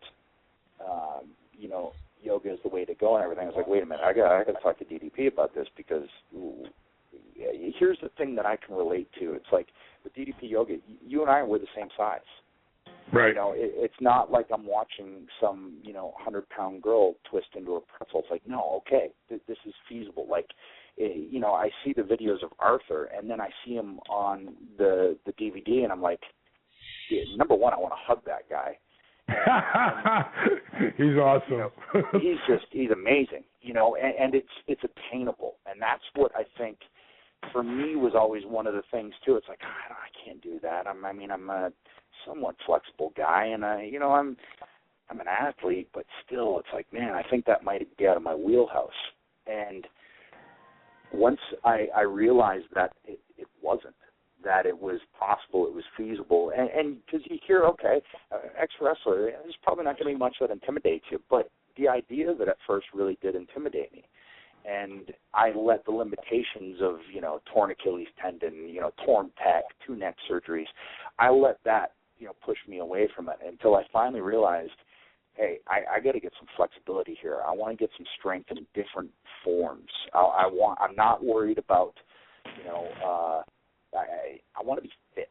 yoga is the way to go and everything. I was like, wait a minute, I got to talk to DDP about this because here's the thing that I can relate to. It's like with DDP Yoga, you and I were the same size. Right. It's not like I'm watching some, 100-pound girl twist into a pretzel. It's like, no, okay, this is feasible. Like, I see the videos of Arthur, and then I see him on the DVD, and I'm like, number one, I want to hug that guy. He's awesome. He's amazing, and it's attainable, and that's what I think for me was always one of the things too. It's like I can't do that. I'm a somewhat flexible guy, and I'm an athlete, but still, it's like, man, I think that might be out of my wheelhouse. And once I realized that it wasn't, that it was possible, it was feasible, and because you hear, okay, ex-wrestler, there's probably not going to be much that intimidates you, but the idea of it at first really did intimidate me. And I let the limitations of, torn Achilles tendon, torn pec, 2 neck surgeries, I let that, push me away from it until I finally realized, hey, I got to get some flexibility here. I want to get some strength in different forms. I'm not worried about, I want to be fit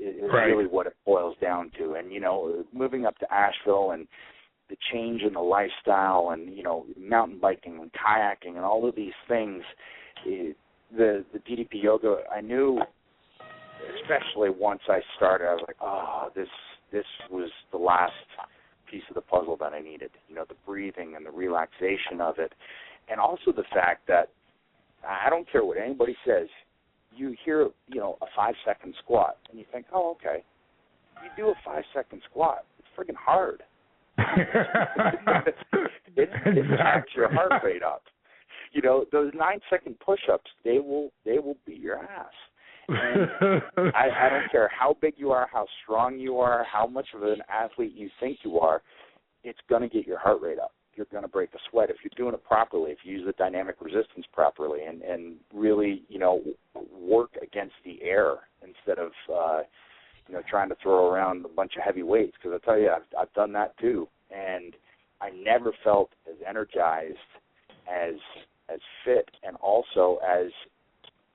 is really what it boils down to. And, moving up to Asheville and the change in the lifestyle and, mountain biking and kayaking and all of these things, the DDP Yoga, I knew, especially once I started, I was like, oh, this was the last piece of the puzzle that I needed, the breathing and the relaxation of it. And also the fact that I don't care what anybody says, you hear, a 5-second squat, and you think, oh, okay. You do a 5-second squat. It's friggin' hard. it jacks your heart rate up. Those 9-second push-ups, they will beat your ass. And I don't care how big you are, how strong you are, how much of an athlete you think you are, it's going to get your heart rate up. You're going to break a sweat. If you're doing it properly, if you use the dynamic resistance properly and really, work against the air instead of, trying to throw around a bunch of heavy weights. Because I tell you, I've done that too. And I never felt as energized, as fit, and also as,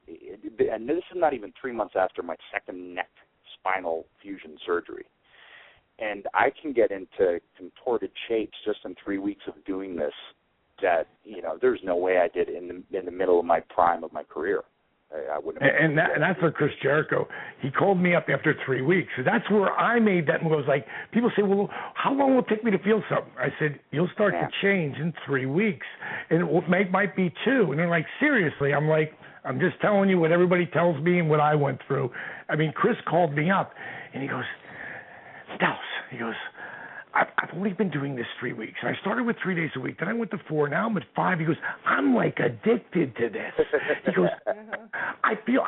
and this is not even 3 months after my second neck spinal fusion surgery. And I can get into contorted shapes just in 3 weeks of doing this that, there's no way I did in the middle of my prime of my career. I wouldn't have. And that's for Chris Jericho. He called me up after 3 weeks. So that's where I made that move. I was like, people say, well, how long will it take me to feel something? I said, you'll start to change in 3 weeks. And it might be 2. And they're like, seriously? I'm like, I'm just telling you what everybody tells me and what I went through. I mean, Chris called me up, and he goes, Dallas, he goes, I've only been doing this 3 weeks. I started with 3 days a week. Then I went to 4. Now I'm at 5. He goes, I'm like addicted to this. He goes, I feel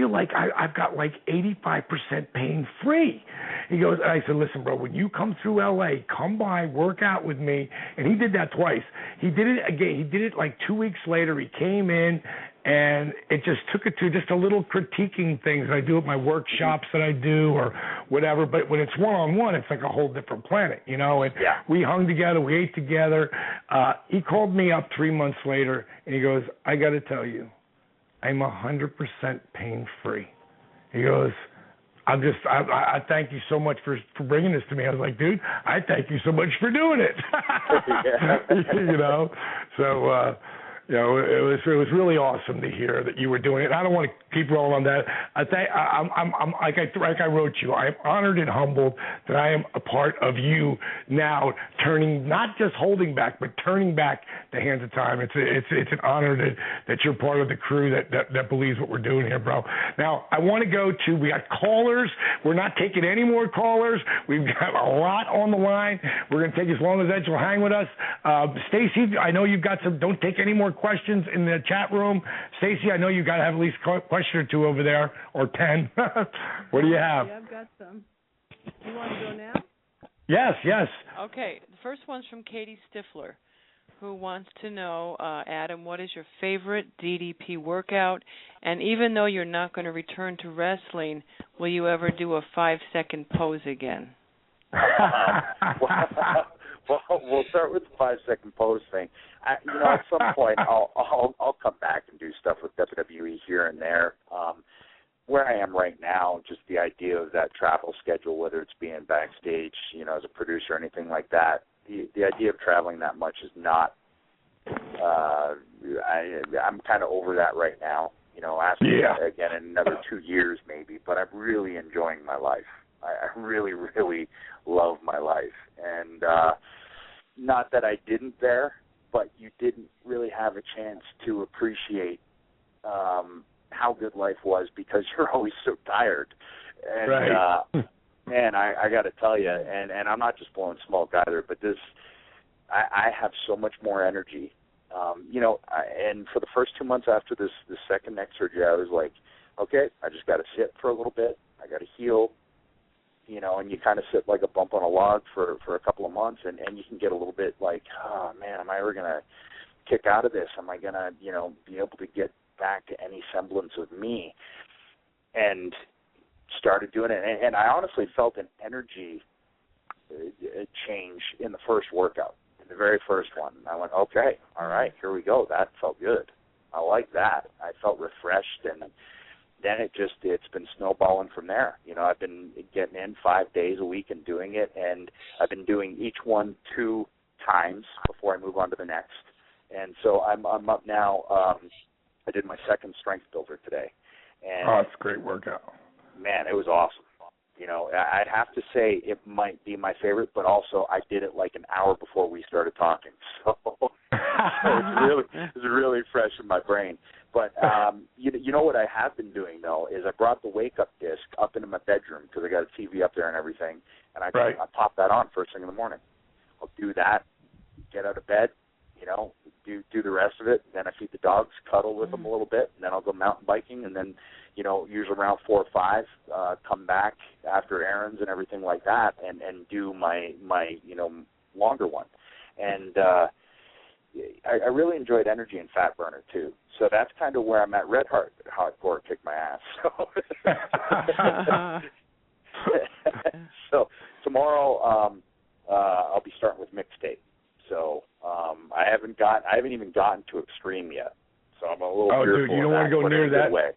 like I've got like 85% pain free. He goes, and I said, listen, bro, when you come through LA, come by, work out with me. And he did that twice. He did it again. He did it like 2 weeks later. He came in. And it just took it to just a little critiquing things I do at my workshops that I do or whatever. But when it's one-on-one, it's like a whole different planet, you know. And we hung together. We ate together. He called me up 3 months later, and he goes, I got to tell you, I'm 100% pain-free. He goes, I thank you so much for bringing this to me. I was like, dude, I thank you so much for doing it. You know, so... You know, it was really awesome to hear that you were doing it. I don't want to keep rolling on that. I'm like I wrote you. I'm honored and humbled that I am a part of you now, turning, not just holding back, but turning back the hands of time. It's an honor that you're part of the crew that believes what we're doing here, bro. Now I want to go to. We got callers. We're not taking any more callers. We've got a lot on the line. We're going to take as long as Edge will hang with us. Stacy, I know you've got some. Don't take any more questions in the chat room. Stacy, I know you got to have at least a question or two over there, or 10. What do you have? Yeah, I've got some. You want to go now? Yes. Okay, the first one's from Katie Stifler, who wants to know, Adam, what is your favorite DDP workout? And even though you're not going to return to wrestling, will you ever do a 5-second pose again? Well, we'll start with the 5-second pose thing. At some point, I'll come back and do stuff with WWE here and there. Where I am right now, just the idea of that travel schedule, whether it's being backstage, as a producer or anything like that, the idea of traveling that much is not. I'm kind of over that right now. Ask me again in another 2 years maybe, but I'm really enjoying my life. I really, really love my life. And not that I didn't there, but you didn't really have a chance to appreciate how good life was because you're always so tired. And, right. Man, I got to tell you, and I'm not just blowing smoke either, but I have so much more energy. And for the first 2 months after this second neck surgery, I was like, okay, I just got to sit for a little bit. I got to heal. And you kind of sit like a bump on a log for a couple of months, and you can get a little bit like, oh, man, am I ever going to kick out of this? Am I going to, be able to get back to any semblance of me? And started doing it. And I honestly felt an energy change in the first workout, in the very first one. And I went, okay, all right, here we go. That felt good. I like that. I felt refreshed, and then it's been snowballing from there. I've been getting in 5 days a week and doing it, and I've been doing each one 2 times before I move on to the next. And so I'm up now. I did my second strength builder today. And it's a great workout. Man, it was awesome. I'd have to say it might be my favorite, but also I did it like an hour before we started talking. So it's really fresh in my brain. But you know what I have been doing, though, is I brought the wake-up disc up into my bedroom because I got a TV up there and everything, and I pop that on first thing in the morning. I'll do that, get out of bed, do the rest of it. Then I feed the dogs, cuddle with them a little bit, and then I'll go mountain biking, and then, usually around 4 or 5, come back after errands and everything like that, and do my longer one. And I really enjoyed energy and fat burner too. So that's kind of where I'm at. Red Hardcore kicked my ass. So tomorrow I'll be starting with mixtape. So I haven't even gotten to extreme yet. So I'm a little fearful. Dude, you don't want to go near that.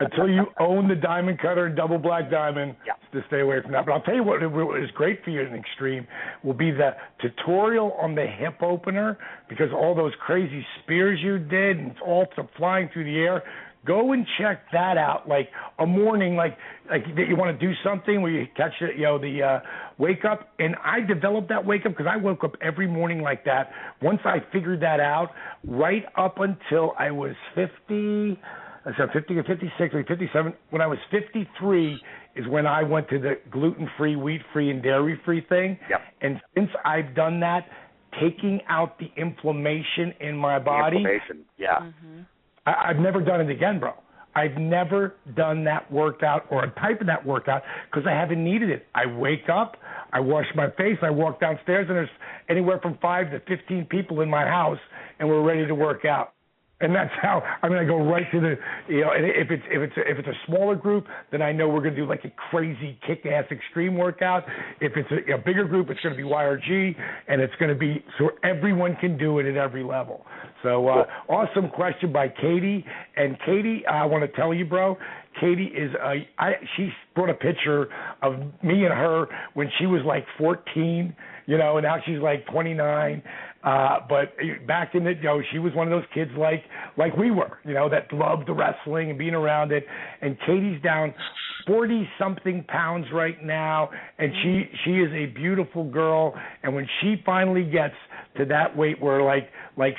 Until you own the diamond cutter and double black diamond, to stay away from that. But I'll tell you what is great for you in extreme will be the tutorial on the hip opener, because all those crazy spears you did and all flying through the air. Go and check that out. Like a morning, like that you want to do something where you catch the wake up. And I developed that wake up because I woke up every morning like that. Once I figured that out, right up until I was 50. So 50 or 56 or 57. When I was 53 is when I went to the gluten-free, wheat-free, and dairy-free thing. Yep. And since I've done that, taking out the inflammation in my body. Inflammation, yeah. Mm-hmm. I've never done it again, bro. I've never done that workout or a type of that workout because I haven't needed it. I wake up, I wash my face, I walk downstairs, and there's anywhere from 5 to 15 people in my house, and we're ready to work out. And that's how I go right to the and if it's a smaller group, then I know we're going to do like a crazy kick-ass extreme workout. If it's a bigger group, it's going to be YRG, and it's going to be so everyone can do it at every level. So awesome question by Katie. And Katie, I want to tell you, bro, Katie is she brought a picture of me and her when she was like 14, and now she's like 29. But back in the she was one of those kids like we were, that loved the wrestling and being around it. And Katie's down 40-something pounds right now, and she is a beautiful girl. And when she finally gets to that weight where like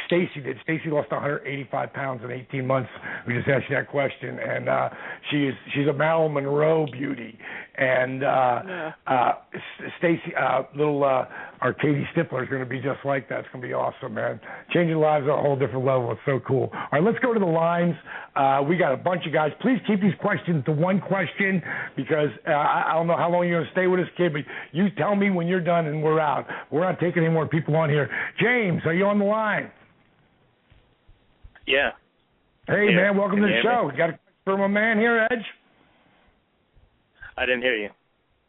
Stacy did, Stacy lost 185 pounds in 18 months. We just asked you that question, and she's a Marilyn Monroe beauty. And Stacy, our Katie Stifler is going to be just like that. It's going to be awesome, man. Changing lives at a whole different level. It's so cool. All right, let's go to the lines. We got a bunch of guys. Please keep these questions to one question because I don't know how long you're going to stay with us, kid, but you tell me when you're done and we're out. We're not taking any more people on here. James, are you on the line? Yeah. Hey, man, welcome to the show. You got a question for my man here, Edge? I didn't hear you.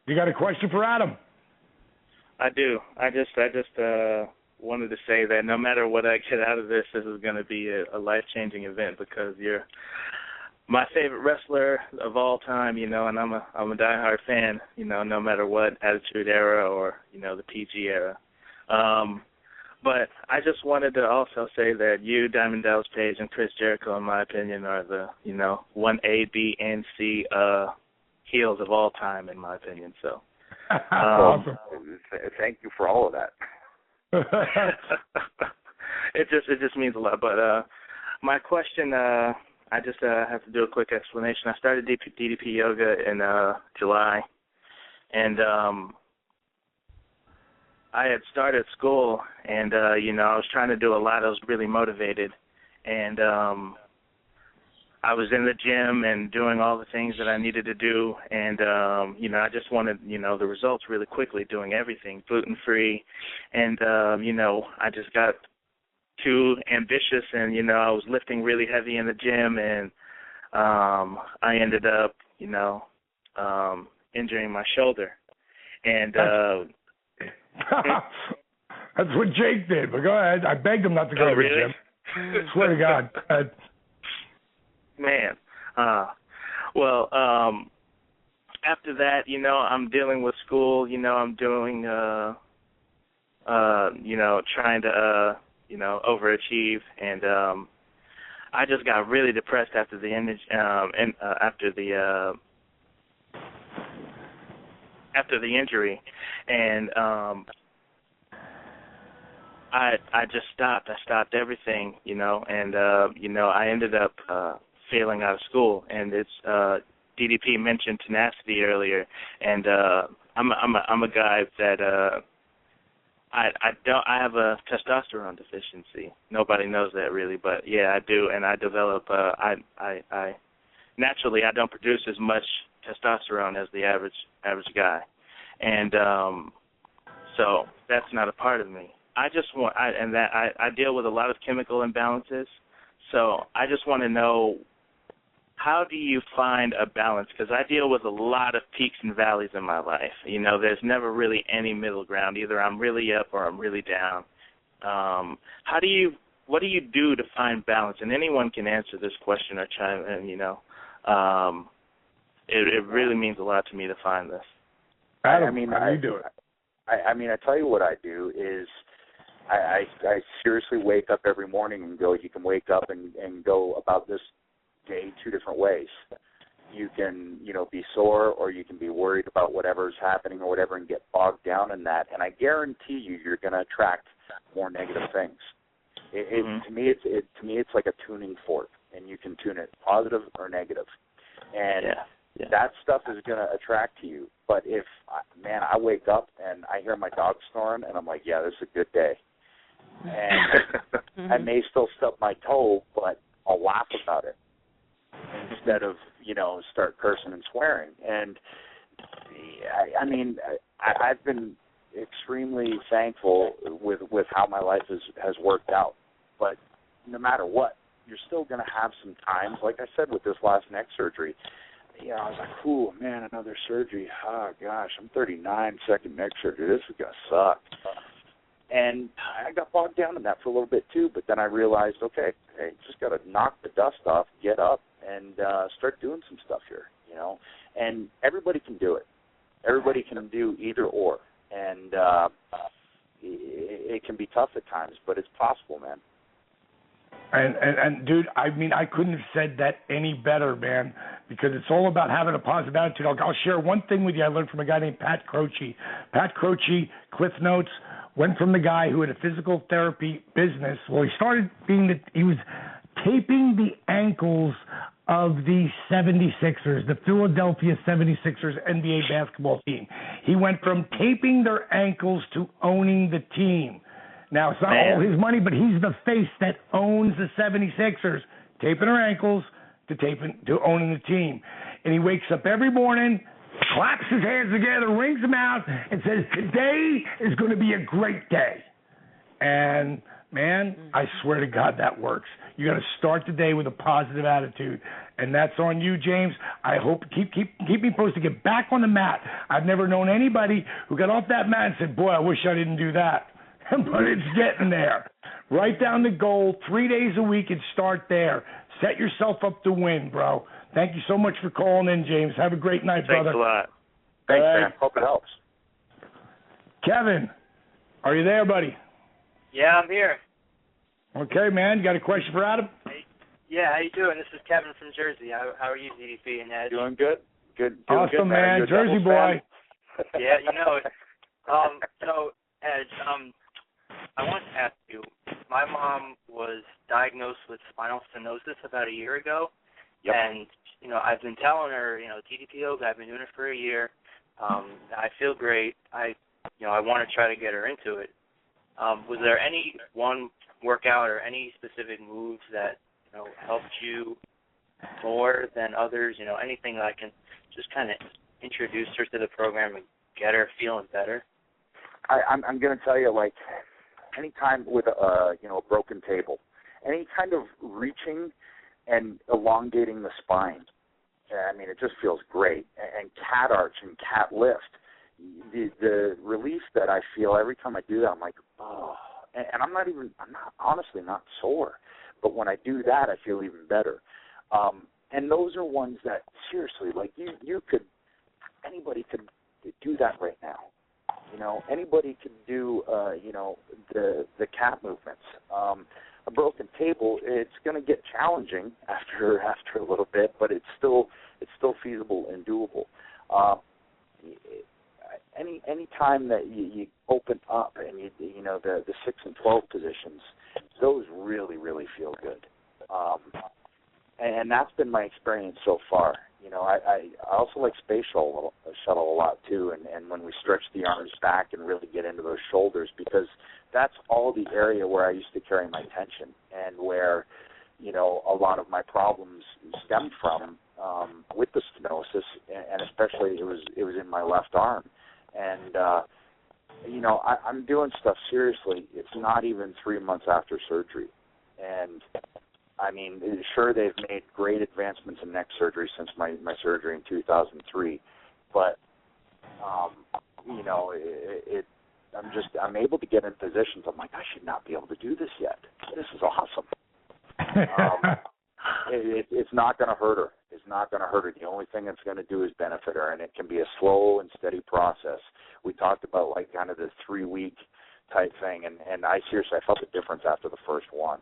You got a question for Adam? I do. I just wanted to say that no matter what I get out of this, this is going to be a life-changing event because you're my favorite wrestler of all time, and I'm a diehard fan, no matter what, Attitude Era or, the PG era. But I just wanted to also say that you, Diamond Dallas Page, and Chris Jericho, in my opinion, are the, 1A, B, and C heels of all time, in my opinion. So, awesome. Thank you for all of that. It just means a lot. But my question, I just have to do a quick explanation. I started DDP Yoga in July, and I had started school, and I was trying to do a lot. I was really motivated, and I was in the gym and doing all the things that I needed to do, and I just wanted the results really quickly, doing everything gluten-free, and I just got too ambitious, and I was lifting really heavy in the gym, and I ended up injuring my shoulder, and that's what Jake did. But go ahead. I begged him not to go to the gym. I swear to God. Man. Well, after that, I'm dealing with school. I'm doing, trying to, overachieve, and I just got really depressed after the injury, and I just stopped. I stopped everything, and I ended up failing out of school. And it's DDP mentioned tenacity earlier, and I'm a guy that I have a testosterone deficiency. Nobody knows that really, but yeah, I do, and I develop. I naturally I don't produce as much testosterone as the average guy, and so that's not a part of me. I deal with a lot of chemical imbalances, so I just want to know, how do you find a balance? Because I deal with a lot of peaks and valleys in my life. There's never really any middle ground. Either I'm really up or I'm really down. What do you do to find balance? And anyone can answer this question or chime in, It really means a lot to me to find this. Adam, how do you do it? I tell you what I do is I seriously wake up every morning and go, you can wake up and go about this day two different ways. You can, be sore, or you can be worried about whatever's happening or whatever and get bogged down in that. And I guarantee you're going to attract more negative things. To me, it's like a tuning fork. and you can tune it positive or negative. And that stuff is going to attract to you. But if, man, I wake up and I hear my dog snoring, and I'm like, yeah, this is a good day. And I may still stub my toe, but I'll laugh about it instead of, start cursing and swearing. And, I mean, I've been extremely thankful with how my life has worked out. But no matter what, you're still going to have some times, like I said with this last neck surgery, I was like, ooh, man, another surgery. Oh, gosh, I'm 39, second neck surgery. This is going to suck. And I got bogged down in that for a little bit, too. But then I realized, okay, hey, just got to knock the dust off, get up, and start doing some stuff here, And everybody can do it. Everybody can do either or. And it can be tough at times, but it's possible, man. And dude, I mean, I couldn't have said that any better, man, because it's all about having a positive attitude. I'll share one thing with you I learned from a guy named Pat Croce. Pat Croce, Cliff Notes, went from the guy who had a physical therapy business. Well, he was taping the ankles of the 76ers, the Philadelphia 76ers NBA basketball team. He went from taping their ankles to owning the team. Now, it's not all his money, but he's the face that owns the 76ers, taping her ankles to owning the team. And he wakes up every morning, claps his hands together, rings them out, and says, today is going to be a great day. And, man, I swear to God that works. You got to start the day with a positive attitude, and that's on you, James. I hope keep me posted. Get back on the mat. I've never known anybody who got off that mat and said, boy, I wish I didn't do that. But it's getting there. Write down the goal 3 days a week and start there. Set yourself up to win, bro. Thank you so much for calling in, James. Have a great night, brother. Thanks a lot. Thanks, man. Hope it helps. Kevin, are you there, buddy? Yeah, I'm here. Okay, man. You got a question for Adam? Hey. Yeah, how you doing? This is Kevin from Jersey. How are you, DDP and Ed? Doing good. Doing awesome, good, man. Jersey boy. Yeah, you know it. So, Ed, I want to ask you, my mom was diagnosed with spinal stenosis about a year ago, and, I've been telling her, DDP Yoga, I've been doing it for a year. I feel great. I want to try to get her into it. Was there any one workout or any specific moves that, helped you more than others? Anything that I can just kind of introduce her to the program and get her feeling better? I'm going to tell you, like, anytime with a broken table, any kind of reaching and elongating the spine, I mean, it just feels great. And cat arch and cat lift, the relief that I feel every time I do that, I'm like, oh. And I'm not honestly not sore, but when I do that, I feel even better. And those are ones that, seriously, like anybody could do that right now. Anybody can do, the cat movements. A broken table, it's going to get challenging after a little bit, but it's still feasible and doable. Any time that you open up and the 6 and 12 positions, those really, really feel good. And that's been my experience so far. I also like space shuttle a lot too, and when we stretch the arms back and really get into those shoulders, because that's all the area where I used to carry my tension and where, a lot of my problems stemmed from with the stenosis, and especially it was in my left arm. And, I'm doing stuff seriously. It's not even 3 months after surgery. And, I mean, sure, they've made great advancements in neck surgery since my surgery in 2003. But, I'm able to get in positions. I'm like, I should not be able to do this yet. This is awesome. It's not going to hurt her. It's not going to hurt her. The only thing it's going to do is benefit her, and it can be a slow and steady process. We talked about, like, kind of the 3-week type thing, and I seriously, I felt the difference after the first one.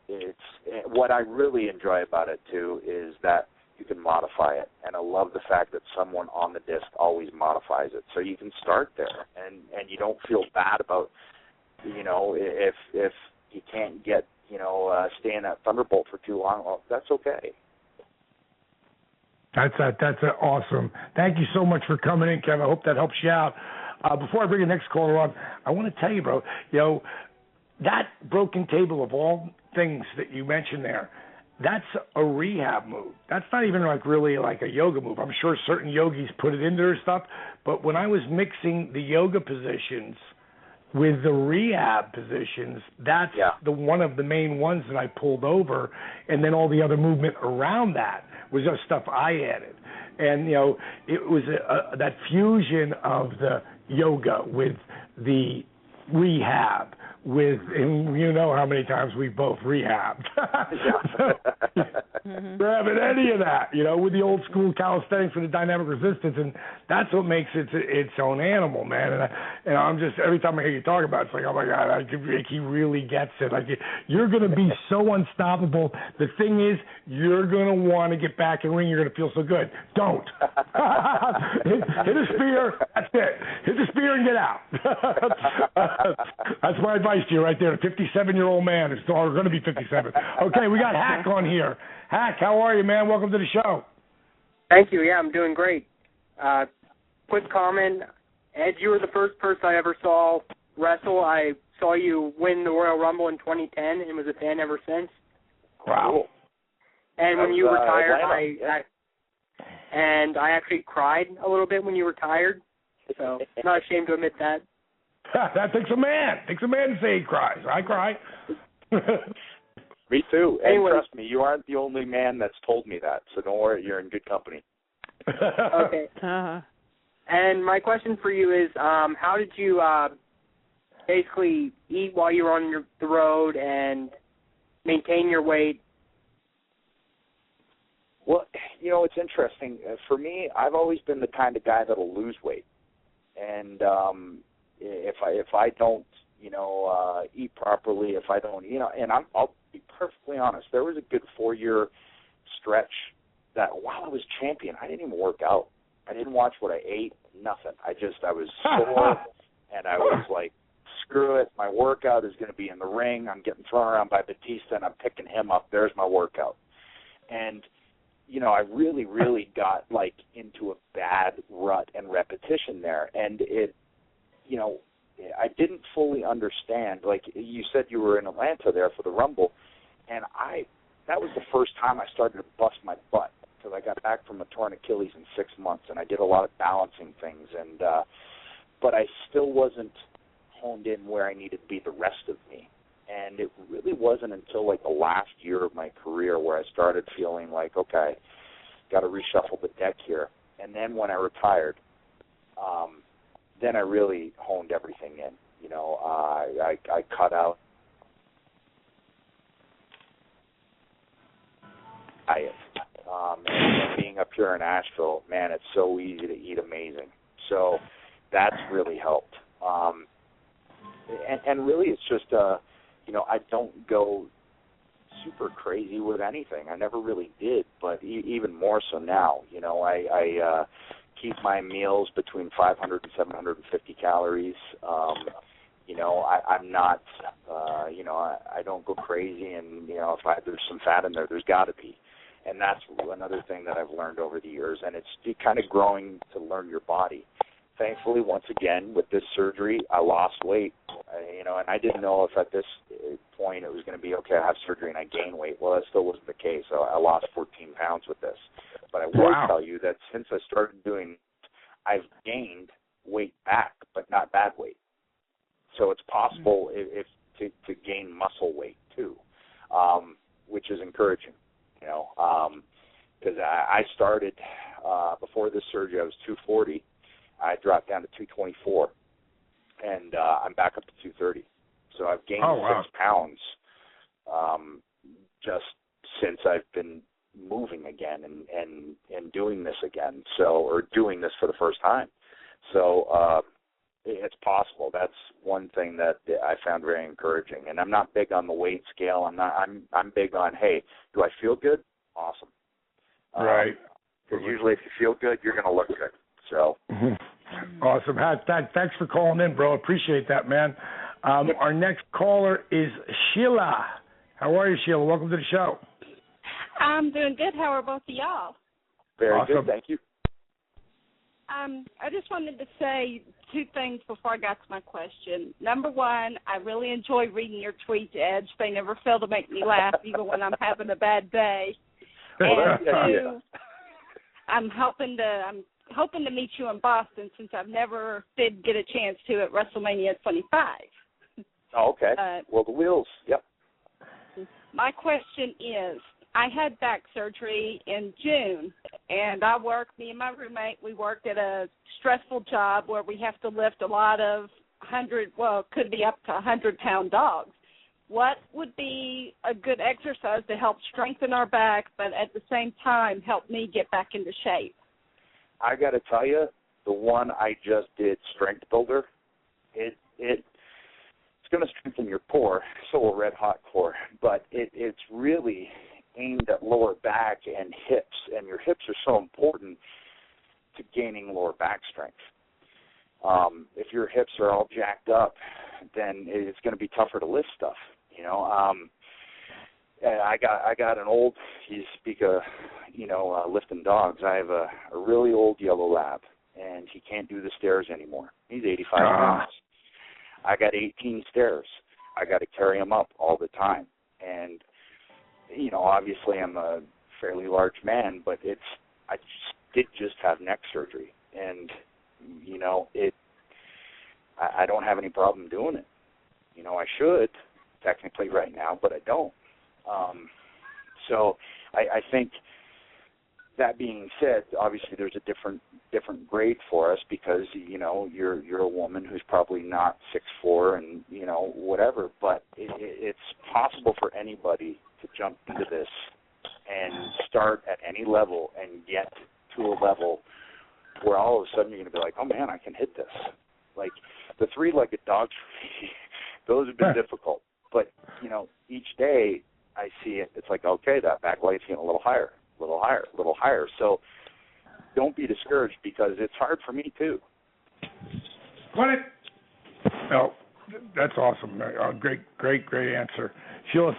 It's what I really enjoy about it, too, is that you can modify it, and I love the fact that someone on the disc always modifies it. So you can start there, and you don't feel bad about, if get, stay in that thunderbolt for too long, well, that's okay. That's awesome. Thank you so much for coming in, Kevin. I hope that helps you out. Before I bring the next caller on, I want to tell you, bro, that broken table of all things that you mentioned there, that's a rehab move. That's not even really like a yoga move. I'm sure certain yogis put it into their stuff, but when I was mixing the yoga positions with the rehab positions, that's the one of the main ones that I pulled over, and then all the other movement around that was just stuff I added. And, it was that fusion of the yoga with the rehab, and you know how many times we both rehabbed. Grabbing any of that, with the old school calisthenics with the dynamic resistance, and that's what makes it its own animal, man. And I'm just, every time I hear you talk about it, it's like, oh my God, he really gets it. Like, you're going to be so unstoppable. The thing is, you're going to want to get back in the ring. You're going to feel so good. Don't. hit a spear. That's it. Hit the spear and get out. That's my advice to you right there. A 57-year-old man, or going to be 57. Okay, we got Hack on here. Hack, how are you, man? Welcome to the show. Thank you. Yeah, I'm doing great. Quick comment. Ed, you were the first person I ever saw wrestle. I saw you win the Royal Rumble in 2010 and was a fan ever since. Wow. And when you retired, I actually cried a little bit when you retired. So I'm not ashamed to admit that. That takes a man. Takes a man to say he cries. I cry. Me too. Anyway. And trust me, you aren't the only man that's told me that, so don't worry, you're in good company. Okay. And my question for you is, how did you basically eat while you were on the road and maintain your weight? Well, it's interesting. For me, I've always been the kind of guy that'll lose weight. And if I don't, eat properly, if I don't, and I'll be perfectly honest, there was a good 4-year stretch that while I was champion, I didn't even work out. I didn't watch what I ate, nothing. I was sore, and I was like, screw it, my workout is going to be in the ring. I'm getting thrown around by Batista, and I'm picking him up. There's my workout. And, I really, really got, into a bad rut and repetition there. And it, I didn't fully understand. Like you said, you were in Atlanta there for the Rumble, and that was the first time I started to bust my butt because I got back from a torn Achilles in 6 months, and I did a lot of balancing things, and but I still wasn't honed in where I needed to be the rest of me. And it really wasn't until the last year of my career where I started feeling like, okay, got to reshuffle the deck here. And then when I retired, then I really honed everything in. I cut out diet. And being up here in Asheville, man, it's so easy to eat amazing. So that's really helped. And really it's just, I don't go super crazy with anything. I never really did, but even more so now. I keep my meals between 500 and 750 calories. I'm not, I don't go crazy, and, if there's some fat in there, there's got to be. And that's another thing that I've learned over the years, and it's kind of growing to learn your body. Thankfully, once again, with this surgery, I lost weight, and I didn't know if at this point it was going to be, okay, I have surgery and I gain weight. Well, that still wasn't the case. So I lost 14 pounds with this. But I will tell you that since I started doing, I've gained weight back, but not bad weight. So it's possible if to gain muscle weight too, which is encouraging, because I started before this surgery, I was 240. I dropped down to 224, and I'm back up to 230. So I've gained 6 pounds just since I've been moving again and doing this again. Or doing this for the first time. So it's possible. That's one thing that I found very encouraging. And I'm not big on the weight scale. I'm big on, hey, do I feel good? Awesome. Right. Because usually if you feel good, you're going to look good. So. Awesome. Thanks for calling in, bro. Appreciate that, man. Our next caller is Sheila. How are you, Sheila? Welcome to the show. I'm doing good. How are both of y'all? Very awesome. good, thank you. I just wanted to say two things before I got to my question. Number one, I really enjoy reading your tweets, Edge. They never fail to make me laugh, even when I'm having a bad day. And two, I'm hoping to meet you in Boston, since I've never did get a chance to at WrestleMania 25. Oh, okay. Well, the wheels, yep. My question is, I had back surgery in June, and me and my roommate, we worked at a stressful job where we have to lift a lot of could be up to 100-pound dogs. What would be a good exercise to help strengthen our back, but at the same time help me get back into shape? I got to tell you, the one I just did, Strength Builder, it's going to strengthen your core, so a red hot core, but it's really aimed at lower back and hips, and your hips are so important to gaining lower back strength. If your hips are all jacked up, then it's going to be tougher to lift stuff. I got an old. You speak of lifting dogs. I have a really old yellow lab, and he can't do the stairs anymore. He's 85 pounds. I got 18 stairs. I got to carry him up all the time, and obviously I'm a fairly large man, but I did just have neck surgery, and I don't have any problem doing it. I should technically right now, but I don't. So I think, that being said, obviously there's a different grade for us, because you're a woman who's probably not 6'4" and whatever, but it's possible for anybody to jump into this and start at any level and get to a level where all of a sudden you're going to be like, oh man, I can hit this. Like the three-legged dogs for me, those have been difficult, but each day I see it, it's like, okay, that back leg's getting a little higher. So don't be discouraged, because it's hard for me too. What? No, that's awesome. Great answer, Sheila.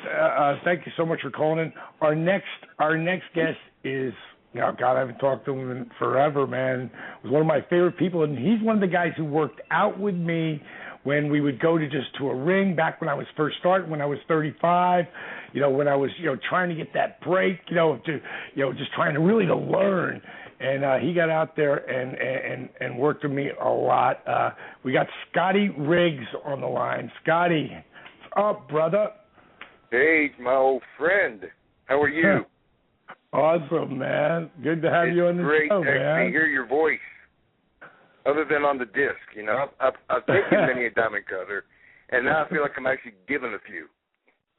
Thank you so much for calling in. Our next guest is, God, I haven't talked to him in forever, man. He was one of my favorite people, and he's one of the guys who worked out with me when we would go to a ring back when I was first starting, when I was 35, when I was, trying to get that break, just trying to really to learn. And he got out there and worked with me a lot. We got Scotty Riggs on the line. Scotty, what's up, brother? Hey, my old friend. How are you? Awesome, man. Good to have you on the show, man. It's great to actually hear your voice. Other than on the disc, I've taken many a diamond cutter, and now I feel like I'm actually giving a few.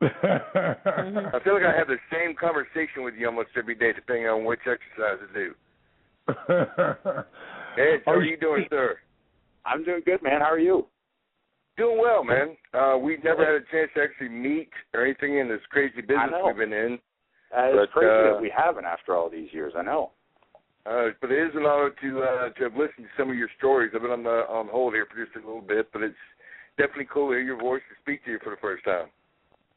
I feel like I have the same conversation with you almost every day, depending on which exercise I do. Ed, how are you doing, sir? I'm doing good, man. How are you? Doing well, man. We've never had a chance to actually meet or anything in this crazy business we've been in. It's crazy that we haven't after all these years, I know. But it is an honor to have listened to some of your stories. I've been on hold here for just a little bit, but it's definitely cool to hear your voice and speak to you for the first time.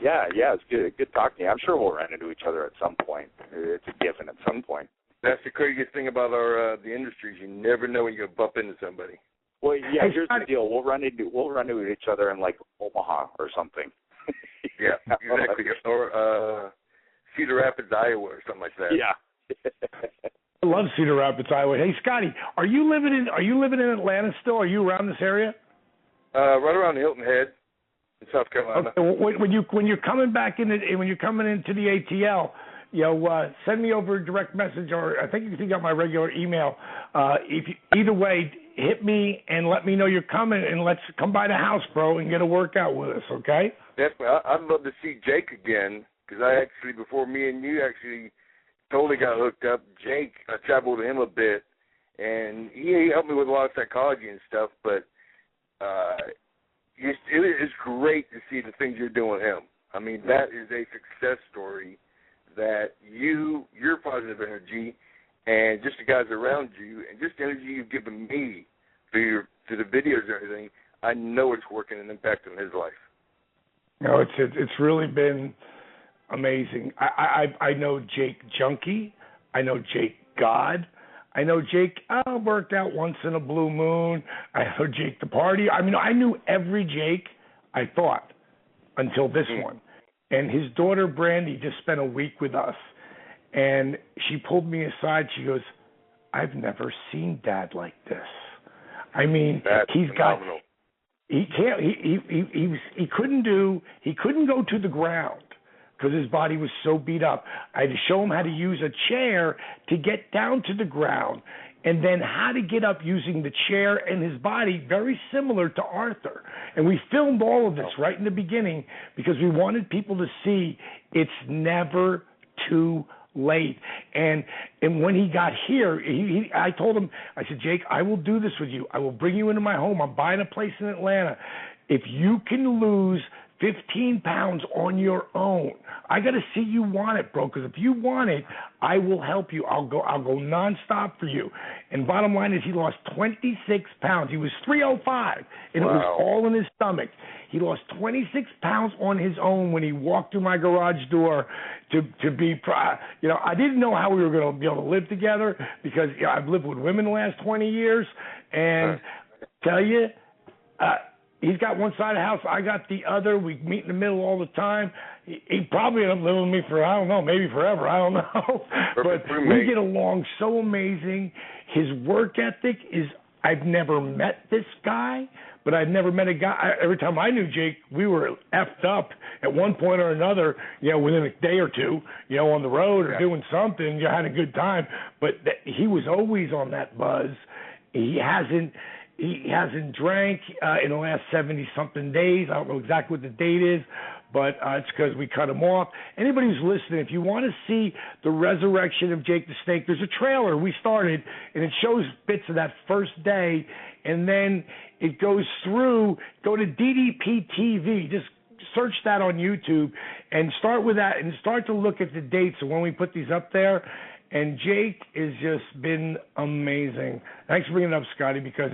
Yeah, it's good talking to you. I'm sure we'll run into each other at some point. It's a given at some point. That's the craziest thing about the industry is you never know when you're gonna bump into somebody. Well, yeah, here's the deal. We'll run into each other in like Omaha or something. Yeah, exactly. Or Cedar Rapids, Iowa, or something like that. Yeah. I love Cedar Rapids, Iowa. Hey, Scotty, are you living in Atlanta still? Are you around this area? Right around Hilton Head in South Carolina. Okay, when you're coming back in, when you're coming into the ATL, send me over a direct message, or I think you can get my regular email. Either way, hit me and let me know you're coming, and let's come by the house, bro, and get a workout with us. Okay? Definitely. I'd love to see Jake again, because before me and you actually totally got hooked up, Jake, I traveled with him a bit, and he helped me with a lot of psychology and stuff, but it is great to see the things you're doing with him. I mean, that is a success story that your positive energy and just the guys around you and just the energy you've given me through the videos and everything, I know it's working and impacting his life. No, it's really been amazing. I know Jake Junkie. I know Jake God. I know Jake worked out once in a blue moon. I know Jake the Party. I mean, I knew every Jake, I thought, until this one. And his daughter, Brandy, just spent a week with us. And she pulled me aside. She goes, I've never seen Dad like this. I mean, he's phenomenal. He couldn't go to the ground because his body was so beat up. I had to show him how to use a chair to get down to the ground, and then how to get up using the chair and his body, very similar to Arthur. And we filmed all of this right in the beginning because we wanted people to see it's never too late. And when he got here, I told him, I said, Jake, I will do this with you. I will bring you into my home. I'm buying a place in Atlanta. If you can lose 15 pounds on your own, I got to see you want it, bro, because if you want it, I will help you. I'll go nonstop for you. And bottom line is he lost 26 pounds. He was 305, and it was all in his stomach. He lost 26 pounds on his own when he walked through my garage door to be, I didn't know how we were going to be able to live together because I've lived with women the last 20 years, and tell you, he's got one side of the house, I got the other. We meet in the middle all the time. He probably ended up living with me for, I don't know, maybe forever. I don't know. But we get along so amazing. His work ethic is, I've never met this guy, but I've never met a guy. Every time I knew Jake, we were effed up at one point or another, within a day or two, on the road or doing something. You had a good time. But he was always on that buzz. He hasn't drank in the last 70-something days. I don't know exactly what the date is, but it's because we cut him off. Anybody who's listening, if you want to see the resurrection of Jake the Snake, there's a trailer we started, and it shows bits of that first day, and then it goes through. Go to DDP TV. Just search that on YouTube and start with that and start to look at the dates of when we put these up there. And Jake has just been amazing. Thanks for bringing it up, Scotty, because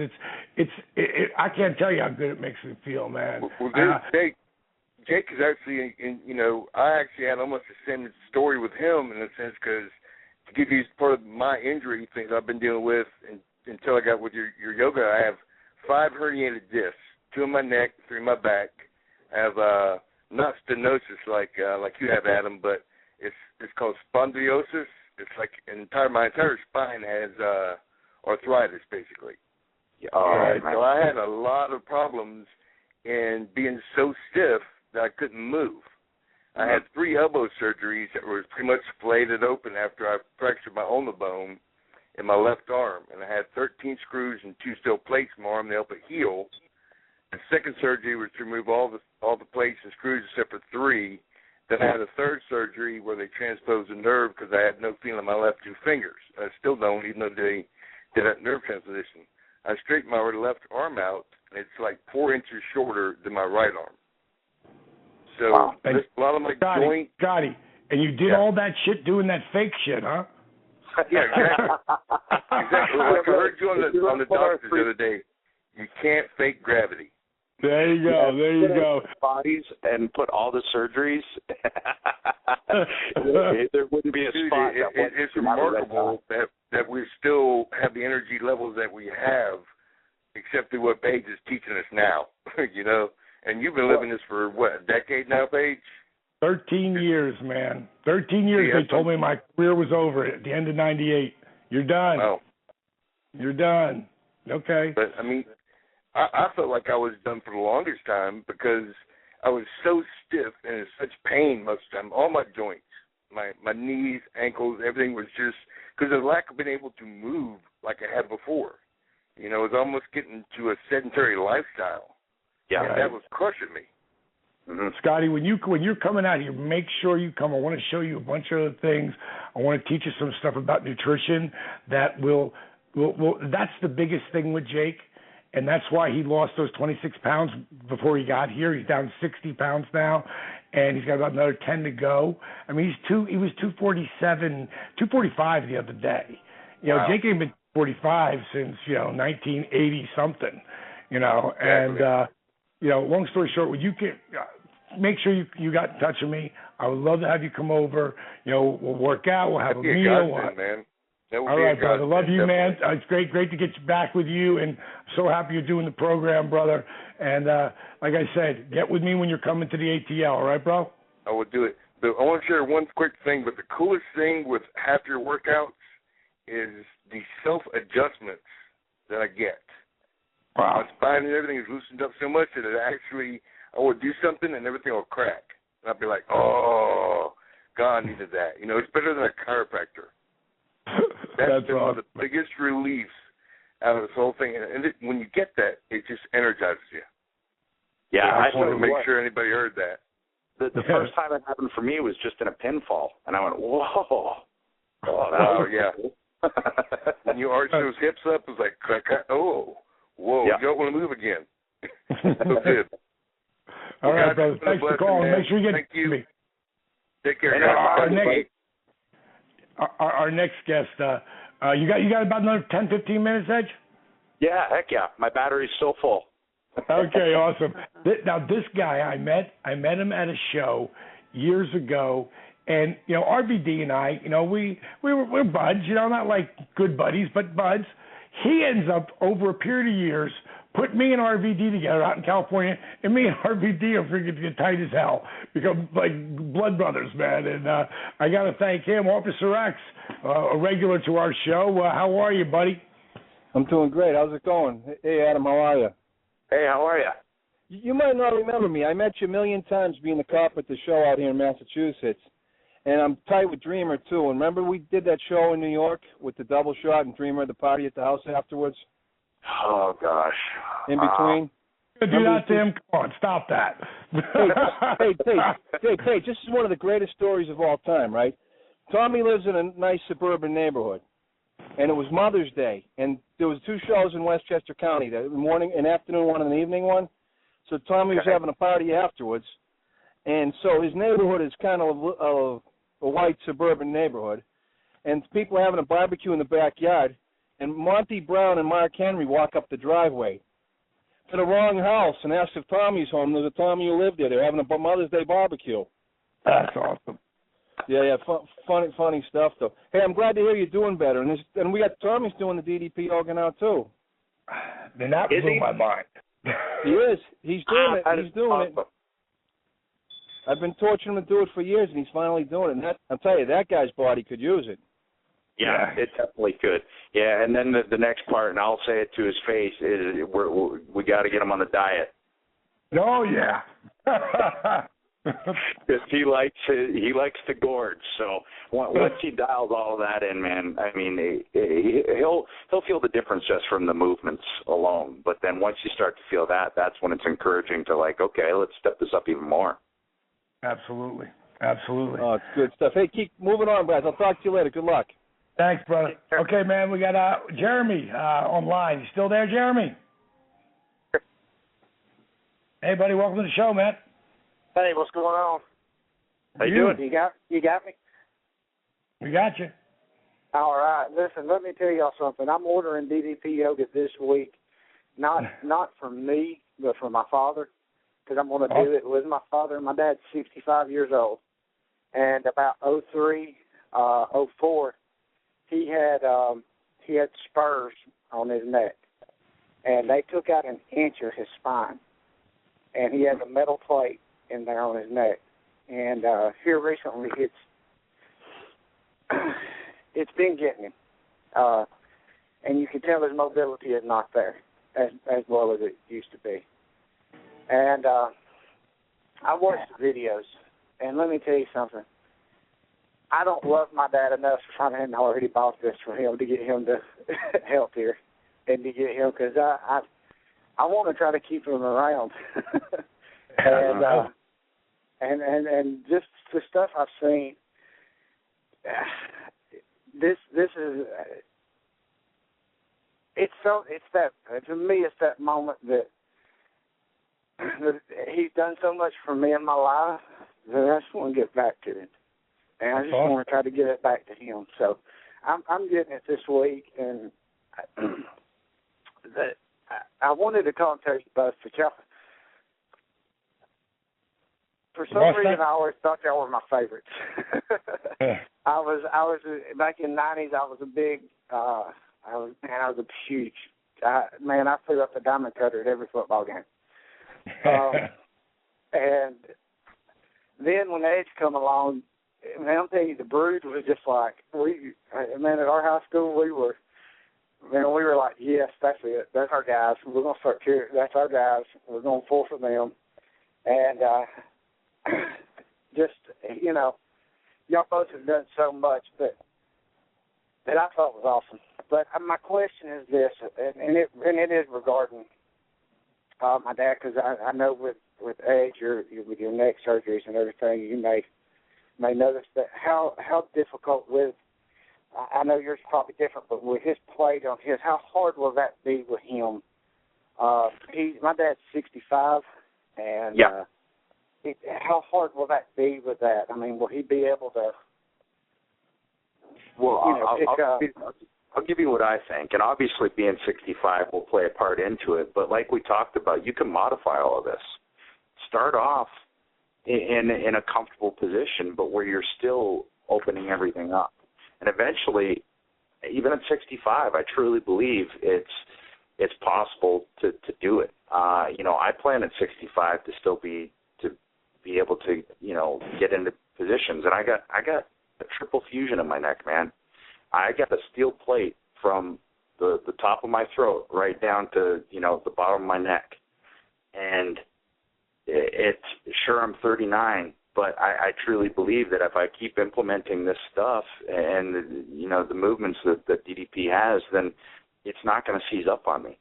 I can't tell you how good it makes me feel, man. Well, Jake is actually, I actually had almost the same story with him in a sense because to give you part of my injury things I've been dealing with until I got with your yoga, I have 5 herniated discs, 2 in my neck, 3 in my back. I have not stenosis like you have, Adam, but it's called spondylosis. It's like my entire spine has arthritis, basically. So I had a lot of problems in being so stiff that I couldn't move. I had 3 elbow surgeries that were pretty much flayed open after I fractured my ulnar bone in my left arm, and I had 13 screws and 2 steel plates in my arm to help it heal. The second surgery was to remove all the plates and screws except for 3. Then I had a third surgery where they transposed a nerve because I had no feeling in my left 2 fingers. I still don't, even though they did that nerve transposition. I straightened my left arm out, and it's like 4 inches shorter than my right arm. So a lot of my joints. Scotty, and you did all that shit doing that fake shit, huh? Yeah, exactly. Exactly. Like I heard you on the doctors the other day, you can't fake gravity. There you go. There you go. Bodies and put all the surgeries. There wouldn't be a spot. It's remarkable that we still have the energy levels that we have, except through what Paige is teaching us now. And you've been living this for what, a decade now, Paige? 13 years, man. 13 years. They told me my career was over at the end of '98. You're done. Wow. You're done. Okay. But I mean, I felt like I was done for the longest time because I was so stiff and in such pain most of the time. All my joints, my knees, ankles, everything was just because of the lack of being able to move like I had before. It was almost getting to a sedentary lifestyle. Yeah, and that was crushing me. Mm-hmm. Scotty, when you're coming out here, make sure you come. I want to show you a bunch of other things. I want to teach you some stuff about nutrition that will that's the biggest thing with Jake. And that's why he lost those 26 pounds before he got here. He's down 60 pounds now, and he's got about another 10 to go. I mean, he was 245 the other day. Wow. Jake ain't been 45 since 1980 something. And long story short, when you can make sure you got in touch with me. I would love to have you come over. We'll work out. We'll have a meal. Man. All right, brother. Love you, man. It's great to get back with you, and I'm so happy you're doing the program, brother. And like I said, get with me when you're coming to the ATL. All right, bro? I will do it. I want to share one quick thing, but the coolest thing with half your workouts is the self-adjustments that I get. Wow. My spine and everything is loosened up so much that I would do something and everything will crack. And I'd be like, oh, God, I needed that. It's better than a chiropractor. That's been one of the biggest reliefs out of this whole thing. And when you get that, it just energizes you. Yeah, I just want to make sure anybody heard that. The first time it happened for me was just in a pinfall, and I went, whoa. Oh, yeah. When you arch those hips up, it's like, whoa, you don't want to move again. So good. All right, brother. Thanks for calling. Make sure you get to me. Take care. Our next guest, you got about another 10, 15 minutes, Edge? Yeah, heck yeah. My battery's so full. Okay, awesome. Now, this guy I met him at a show years ago, and RVD and I, we're buds, not like good buddies, but buds. He ends up over a period of years put me and RVD together out in California, and me and RVD are freaking tight as hell, become like blood brothers, man. And I got to thank him, Officer X, a regular to our show. How are you, buddy? I'm doing great. How's it going? Hey, Adam, how are you? Hey, how are you? You might not remember me. I met you a million times being the cop at the show out here in Massachusetts. And I'm tight with Dreamer, too. And remember we did that show in New York with the double shot and Dreamer at the party at the house afterwards? Oh, gosh. In between? Do that to him? Come on, stop that. Hey, this is one of the greatest stories of all time, right? Tommy lives in a nice suburban neighborhood. And it was Mother's Day. And there was 2 shows in Westchester County, the morning, an afternoon one and an evening one. So Tommy was having a party afterwards. And so his neighborhood is kind of a white suburban neighborhood. And people are having a barbecue in the backyard. And Monty Brown and Mark Henry walk up the driveway to the wrong house and ask if Tommy's home. There's a Tommy who lived there. They're having a Mother's Day barbecue. That's awesome. Yeah, funny stuff, though. Hey, I'm glad to hear you're doing better. And we got Tommy's doing the DDP Yoga now, too. Then that blew my mind. He is. He's doing it. He's doing it. I've been torturing him to do it for years, and he's finally doing it. And I'll tell you, that guy's body could use it. Yeah, it definitely could. Yeah, and then the next part, and I'll say it to his face, is we got to get him on the diet. Oh, yeah. Because he likes to gorge. So once he dials all of that in, man, I mean, he'll feel the difference just from the movements alone. But then once you start to feel that, that's when it's encouraging to okay, let's step this up even more. Absolutely. Oh, it's good stuff. Hey, keep moving on, guys. I'll talk to you later. Good luck. Thanks, brother. Okay, man, we got Jeremy online. You still there, Jeremy? Hey, buddy, welcome to the show, man. Hey, what's going on? How you doing? You got me? We got you. All right. Listen, let me tell y'all something. I'm ordering DDP Yoga this week, not for me, but for my father, because I'm going to do it with my father. My dad's 65 years old, and about 03, 04, he had spurs on his neck, and they took out an inch of his spine, and he has a metal plate in there on his neck. And here recently, it's been getting him, and you can tell his mobility is not there as well as it used to be. And I watched the videos, and let me tell you something. I don't love my dad enough if I hadn't already bought this for him to get him to healthier and to get him, because I want to try to keep him around. And just the stuff I've seen, this is it's that, to me, it's that moment that he's done so much for me in my life that I just want to get back to it, and I just want to try to give it back to him. So I'm getting it this week, and I wanted to call and tell you both, but y'all, for some reason, I always thought y'all were my favorites. I was back in the 90s. I was a big, I was a huge, man. I threw up a diamond cutter at every football game. And then when Edge come along, man, I'm telling you, the Brood was just like at our high school, we were like, yes, that's it. That's our guys. We're gonna start cheering. That's our guys. We're gonna pull for them. And just y'all both have done so much that I thought was awesome. But my question is this, and it is regarding my dad, because I know with age, with your neck surgeries and everything, you may notice that how difficult with. I know yours is probably different, but with his plate on his, how hard will that be with him? My dad's 65, and how hard will that be with that? I mean, will he be able to? Well, I'll give you what I think, and obviously being 65 will play a part into it. But like we talked about, you can modify all of this. Start off in a comfortable position, but where you're still opening everything up. And eventually, even at 65, I truly believe it's possible to do it. I plan at 65 to still be able to get into positions. And I got a triple fusion in my neck, man. I got a steel plate from the top of my throat right down to the bottom of my neck. And I'm 39. But I truly believe that if I keep implementing this stuff and the movements that DDP has, then it's not going to seize up on me.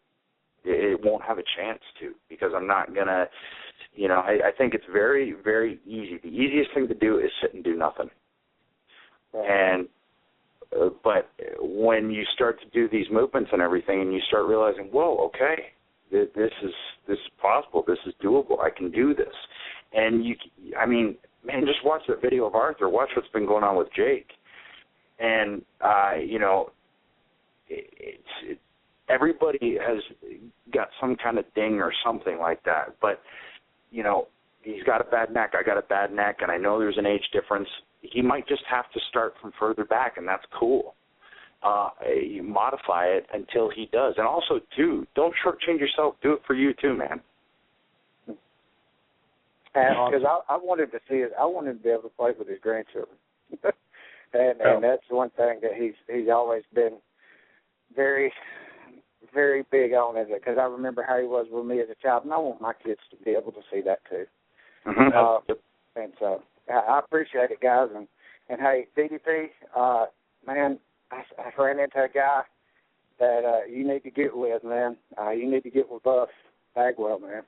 It won't have a chance to, because I'm not going to. I think it's very, very easy. The easiest thing to do is sit and do nothing. And but when you start to do these movements and everything, and you start realizing, whoa, okay, this is possible. This is doable. I can do this. And man, just watch the video of Arthur. Watch what's been going on with Jake. And, everybody has got some kind of ding or something like that. But, he's got a bad neck. I got a bad neck, and I know there's an age difference. He might just have to start from further back, and that's cool. You modify it until he does. And also, too, don't shortchange yourself. Do it for you, too, man. Because I wanted to see it. I wanted to be able to play with his grandchildren, and that's one thing that he's always been very, very big on it. Because I remember how he was with me as a child, and I want my kids to be able to see that too. Mm-hmm. And so I appreciate it, guys. And hey, DDP, man, I ran into a guy that you need to get with, man. You need to get with Buff Bagwell, man.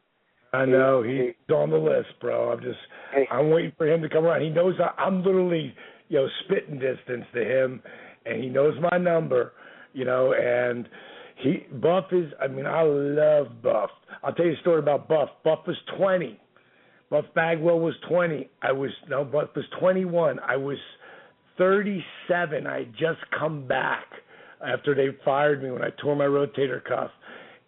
I know he's on the list, bro. I'm waiting for him to come around. He knows I'm literally, spitting distance to him, and he knows my number, and Buff is. I love Buff. I'll tell you a story about Buff. Buff was 20. Buff Bagwell was 20. Buff was 21. I was 37. I had just come back after they fired me when I tore my rotator cuff.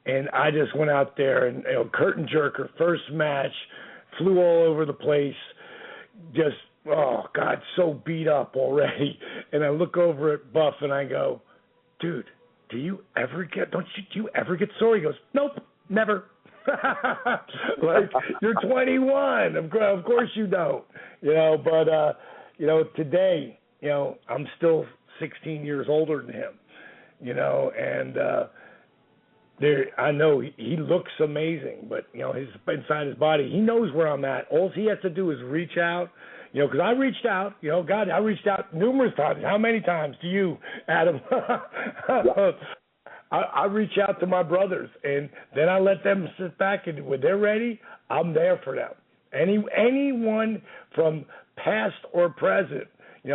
And I just went out there and, curtain jerker, first match, flew all over the place, just, oh, God, so beat up already. And I look over at Buff and I go, dude, do you ever get sore? He goes, nope, never. Like, you're 21. Of course you don't. But today, I'm still 16 years older than him, and I know he looks amazing, but his inside his body, he knows where I'm at. All he has to do is reach out, because I reached out. God, I reached out numerous times. How many times to you, Adam? I reach out to my brothers, and then I let them sit back, and when they're ready, I'm there for them. Anyone from past or present. We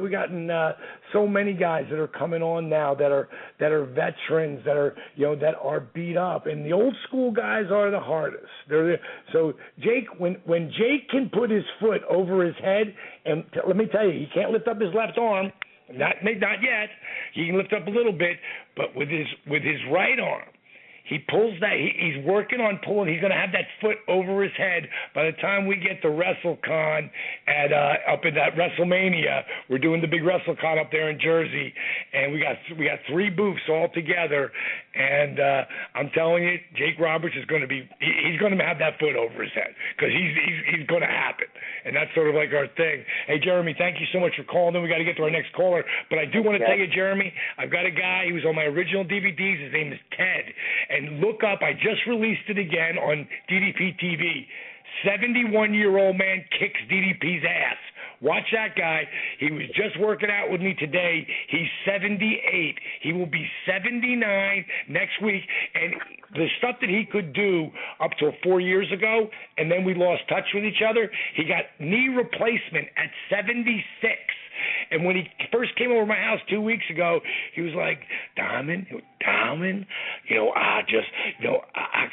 gotten so many guys that are coming on now that are veterans, that are beat up, and the old school guys are the hardest. So Jake, when Jake can put his foot over his head, and let me tell you, he can't lift up his left arm, not yet. He can lift up a little bit, but with his right arm, He pulls that. He's working on pulling. He's going to have that foot over his head by the time we get to WrestleCon at up in that WrestleMania. We're doing the big WrestleCon up there in Jersey, and we got 3 booths all together. And I'm telling you, Jake Roberts is going to be. He's going to have that foot over his head because he's going to happen, and that's sort of like our thing. Hey, Jeremy, thank you so much for calling in. We got to get to our next caller, but I do want to tell you, Jeremy, I've got a guy. He was on my original DVDs. His name is Ted. And look up, I just released it again on DDP TV. 71-year-old man kicks DDP's ass. Watch that guy. He was just working out with me today. He's 78. He will be 79 next week. And the stuff that he could do up to 4 years ago, and then we lost touch with each other, he got knee replacement at 76. And when he first came over to my house 2 weeks ago, he was like, Diamond, I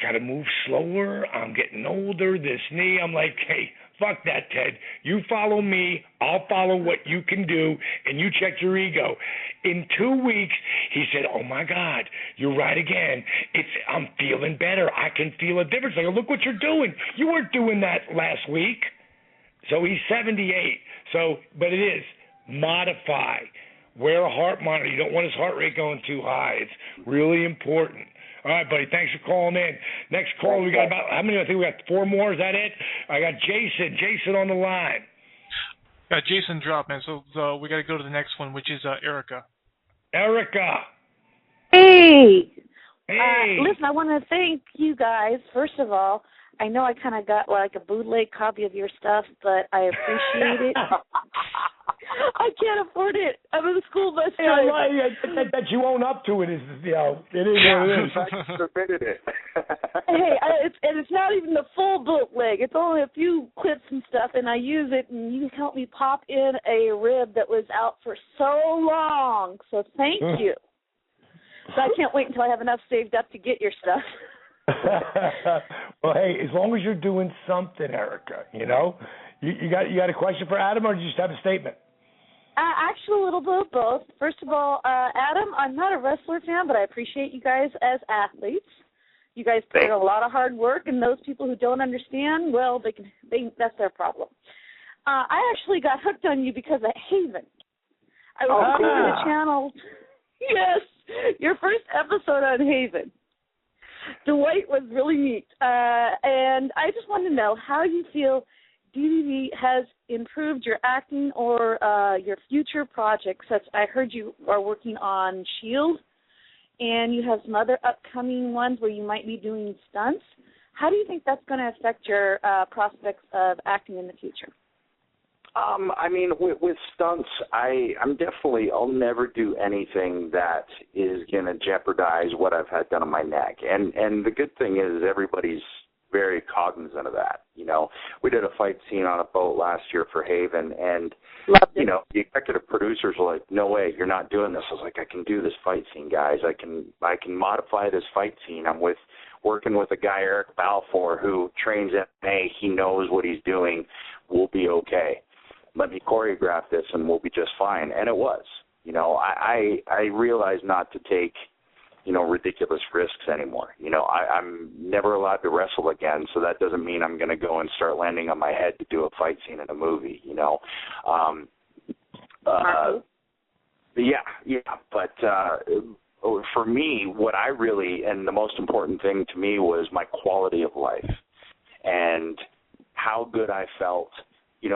got to move slower. I'm getting older, this knee. I'm like, hey, fuck that, Ted. You follow me. I'll follow what you can do, and you check your ego. In 2 weeks, he said, oh, my God, you're right again. I'm feeling better. I can feel a difference. I go, look what you're doing. You weren't doing that last week. So he's 78. But it is. Modify. Wear a heart monitor. You don't want his heart rate going too high. It's really important. All right, buddy. Thanks for calling in. Next call, we got about, how many? I think we got 4 more. Is that it? I got Jason. Jason on the line. Got Jason dropped, man. So we got to go to the next one, which is Erica. Erica. Hey. Hey. Listen, I want to thank you guys. First of all, I know I kind of got like a bootleg copy of your stuff, but I appreciate it. I can't afford it. I'm in the school bus driver. That you own up to it is, it is what it is. I submitted it. Hey, it's not even the full bootleg. It's only a few clips and stuff, and I use it, and you helped me pop in a rib that was out for so long. So thank you. So I can't wait until I have enough saved up to get your stuff. Well, hey, as long as you're doing something, Erica, you got a question for Adam, or do you just have a statement? Actually, a little bit of both. First of all, Adam, I'm not a wrestler fan, but I appreciate you guys as athletes. You guys put in a lot of hard work, and those people who don't understand, well, that's their problem. I actually got hooked on you because of Haven. I was looking at the channel. Yes, your first episode on Haven. Dwight was really neat. And I just want to know how you feel DDP has improved your acting or your future projects. Such I heard you are working on S.H.I.E.L.D., and you have some other upcoming ones where you might be doing stunts. How do you think that's going to affect your prospects of acting in the future? I mean, with stunts, I'll never do anything that is going to jeopardize what I've had done on my neck. And the good thing is everybody's very cognizant of that. We did a fight scene on a boat last year for Haven, and, the executive producers were like, no way, you're not doing this. I was like, I can do this fight scene, guys. I can modify this fight scene. I'm working with a guy, Eric Balfour, who trains MMA. He knows what he's doing. We'll be okay. Let me choreograph this and we'll be just fine. And it was. I realized not to take, ridiculous risks anymore. I'm never allowed to wrestle again, so that doesn't mean I'm going to go and start landing on my head to do a fight scene in a movie, But for me, what I really, and the most important thing to me was my quality of life and how good I felt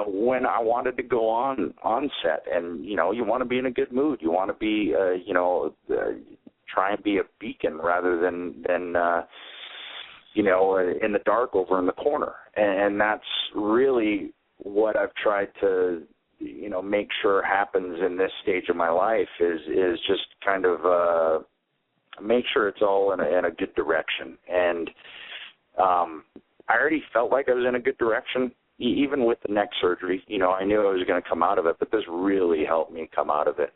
when I wanted to go on set. And, you want to be in a good mood. You want to be, try and be a beacon rather than in the dark over in the corner. And that's really what I've tried to, make sure happens in this stage of my life is just kind of make sure it's all in a good direction. And I already felt like I was in a good direction. Even with the neck surgery, I knew I was going to come out of it, but this really helped me come out of it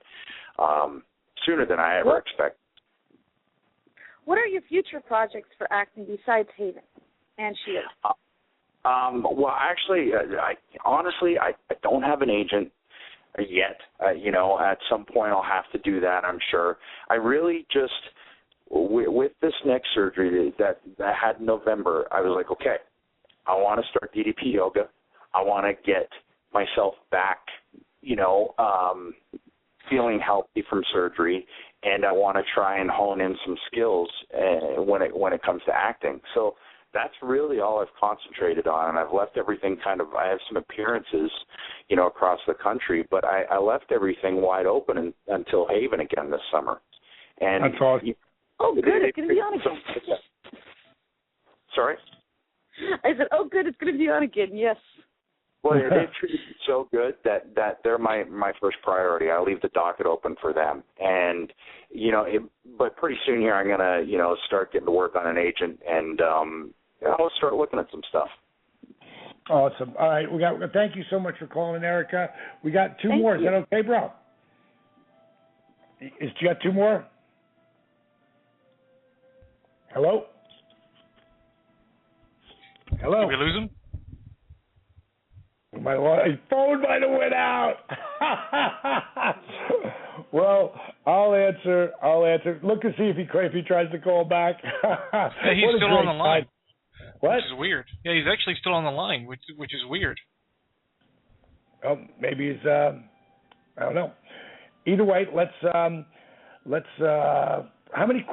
sooner than I ever expected. What are your future projects for acting besides Haven and S.H.I.E.L.D.? Well, actually, I don't have an agent yet. At some point I'll have to do that, I'm sure. I really just with this neck surgery that I had in November, I was like, okay, I want to start DDP Yoga. I want to get myself back, feeling healthy from surgery, and I want to try and hone in some skills when it comes to acting. So that's really all I've concentrated on, and I've left everything I have some appearances, across the country, but I left everything wide open until Haven again this summer. And that's awesome. Oh, good. It's going to be on again. Sorry? I said, oh, good. It's going to be on again. Yes. Well, they've treated me so good that they're my first priority. I leave the docket open for them. And, but pretty soon here I'm going to, start getting to work on an agent and I'll start looking at some stuff. Awesome. All right. Thank you so much for calling, Erica. We got two more. Is that okay, bro? You got two more? Hello? Hello? Did we lose him? His phone might have went out. Well, I'll answer. Look and see if he tries to call back. Yeah, he's still on the line. What? Which is weird. Yeah, he's actually still on the line, which is weird. Oh, maybe he's. I don't know. Either way, let's. How many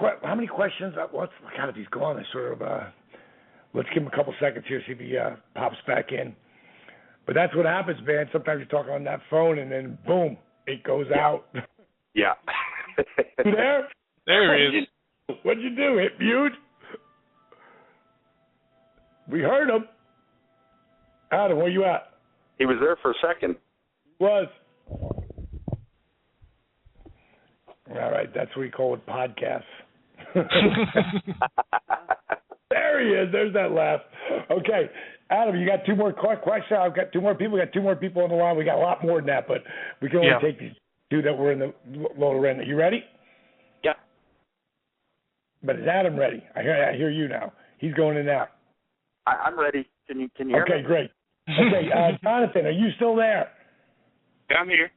questions? God, if he's gone, I sort of. Let's give him a couple seconds here, see if he pops back in. But that's what happens, man. Sometimes you talk on that phone, and then boom, it goes out. Yeah. You there? There he is. What'd you do? Hit mute? We heard him. Adam, where you at? He was there for a second. Was. All right, that's what we call it, podcasts. There he is. There's that laugh. Okay, Adam, you got two more questions? I've got two more people. We got two more people on the line. We got a lot more than that, but we can only take these two that were in the lower end. Are you ready? Yeah. But is Adam ready? I hear you now. He's going in now. I'm ready. Can you hear me? Okay, great. Okay, Jonathan, are you still there? Yeah, I'm here.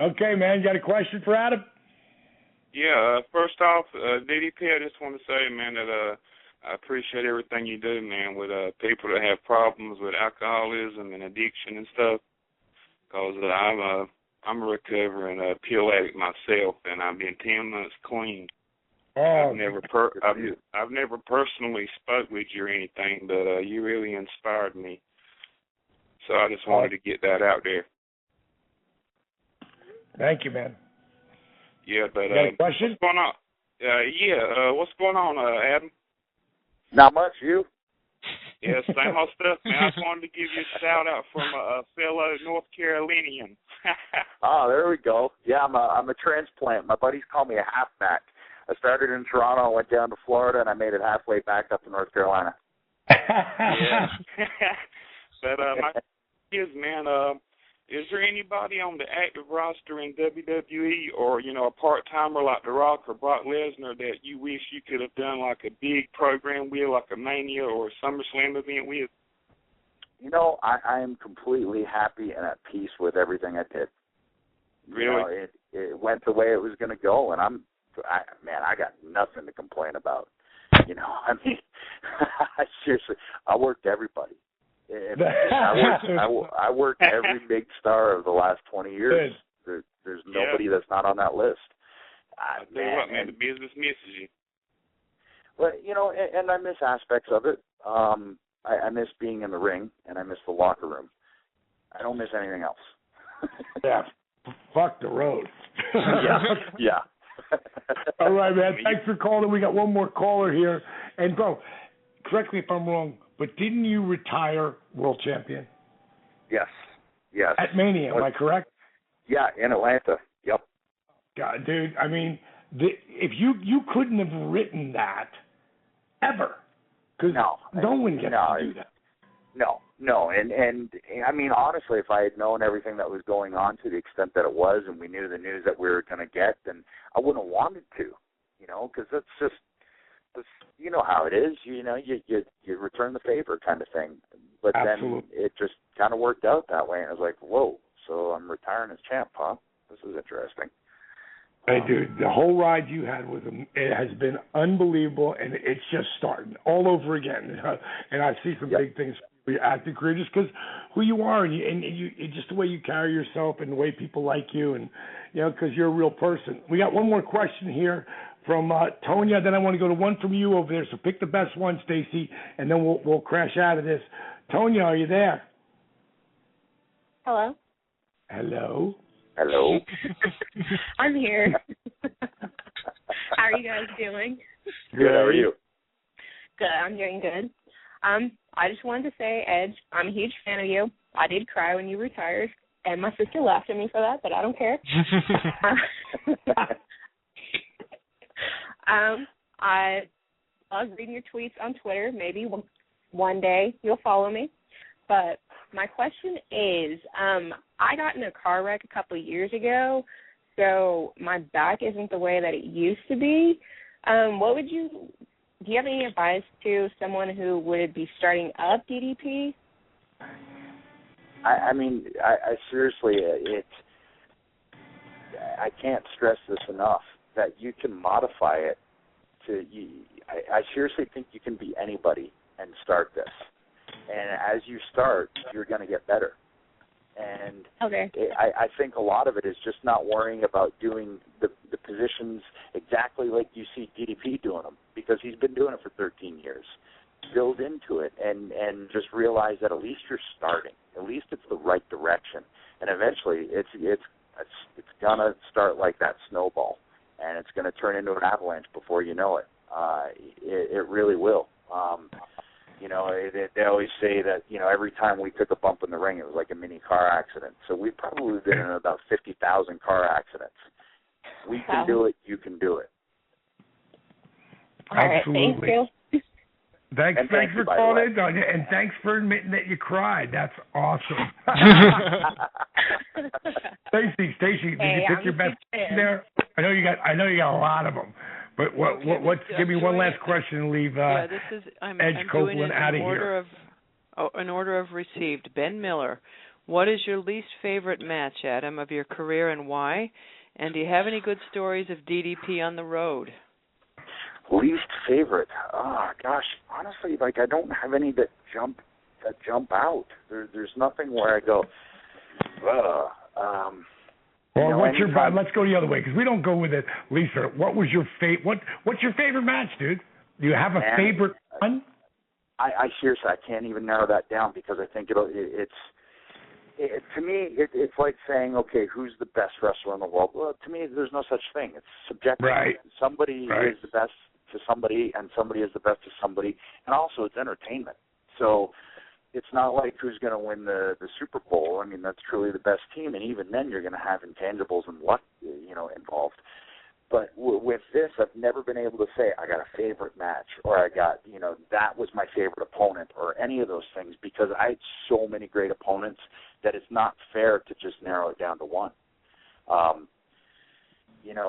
Okay, man. You got a question for Adam? Yeah. First off, DDP, I just want to say, man, that I appreciate everything you do, man, with people that have problems with alcoholism and addiction and stuff. Because I'm a recovering pill addict myself, and I've been 10 months clean. Oh, I've never personally spoke with you or anything, but you really inspired me. So I just wanted to get that out there. Thank you, man. Yeah, but you got a question? What's going on? What's going on, Adam? Not much, you? Yeah, same old stuff, man. I just wanted to give you a shout out from a fellow North Carolinian. Oh, there we go. Yeah, I'm a transplant. My buddies call me a halfback. I started in Toronto, went down to Florida, and I made it halfway back up to North Carolina. Yeah. But my question is, man, is there anybody on the active roster in WWE or, a part-timer like The Rock or Brock Lesnar that you wish you could have done like a big program with, like a Mania or a SummerSlam event with? I am completely happy and at peace with everything I did. Really? It went the way it was going to go, and I got nothing to complain about. Seriously, I worked everybody. I worked every big star of the last 20 years. There's nobody that's not on that list. I tell you what, man, the business misses you. Well, and I miss aspects of it. I miss being in the ring, and I miss the locker room. I don't miss anything else. Yeah, fuck the road. Yeah. All right, man. Thanks for calling. We got one more caller here. And, bro, correct me if I'm wrong, but didn't you retire world champion? Yes. At Mania, am I correct? Yeah, in Atlanta. Yep. God, dude, if you couldn't have written that ever, because no one gets to do that. No, and honestly, if I had known everything that was going on to the extent that it was, and we knew the news that we were going to get, then I wouldn't have wanted to, because that's how it is. You return the favor kind of thing. But Absolutely. Then it just kind of worked out that way, and I was like, whoa, so I'm retiring as champ, huh? This is interesting. Hey, dude, the whole ride you had with him, it has been unbelievable, and it's just starting all over again. And I see some big things for your acting career just because who you are and you just the way you carry yourself and the way people like you, and because you're a real person. We got one more question here from Tonya. Then I want to go to one from you over there. So pick the best one, Stacy, and then we'll crash out of this. Tonya, are you there? Hello. Hello. Hello. I'm here. How are you guys doing? Good. How are you? Good. I'm doing good. I just wanted to say, Edge, I'm a huge fan of you. I did cry when you retired, and my sister laughed at me for that, but I don't care. I love reading your tweets on Twitter. Maybe one day you'll follow me. But my question is, I got in a car wreck a couple of years ago, so my back isn't the way that it used to be. Do you have any advice to someone who would be starting up DDP? I seriously, I can't stress this enough that you can modify it to. I seriously think you can be anybody and start this. And as you start, you're going to get better. And I think a lot of it is just not worrying about doing the positions exactly like you see DDP doing them, because he's been doing it for 13 years. Build into it and just realize that at least you're starting. At least it's the right direction. And eventually it's going to start like that snowball, and it's going to turn into an avalanche before you know it. It really will. They always say that, every time we took a bump in the ring, it was like a mini car accident. So we've probably been in about 50,000 car accidents. We can do it. You can do it. Absolutely. All right, thank you. Thanks for calling in, and thanks for admitting that you cried. That's awesome. Stacy, did you pick your best there? I know you got a lot of them. But give me one last question and leave I'm Copeland out of here. In order of received. Ben Miller, what is your least favorite match, Adam, of your career, and why? And do you have any good stories of DDP on the road? Least favorite? Oh gosh, honestly, I don't have any that jump out. There's nothing where I go, Well, let's go the other way, because we don't go with it. Lisa, what was your what's your favorite match, dude? Do you have a favorite one? I seriously, I can't even narrow that down, because I think it's to me, it's like saying, okay, who's the best wrestler in the world? Well, to me, there's no such thing. It's subjective. Right. Somebody is the best to somebody, and somebody is the best to somebody, and also it's entertainment. So it's not like who's going to win the Super Bowl. I mean, that's truly the best team, and even then you're going to have intangibles and luck, involved. But with this, I've never been able to say I got a favorite match, or I got, that was my favorite opponent, or any of those things, because I had so many great opponents that it's not fair to just narrow it down to one.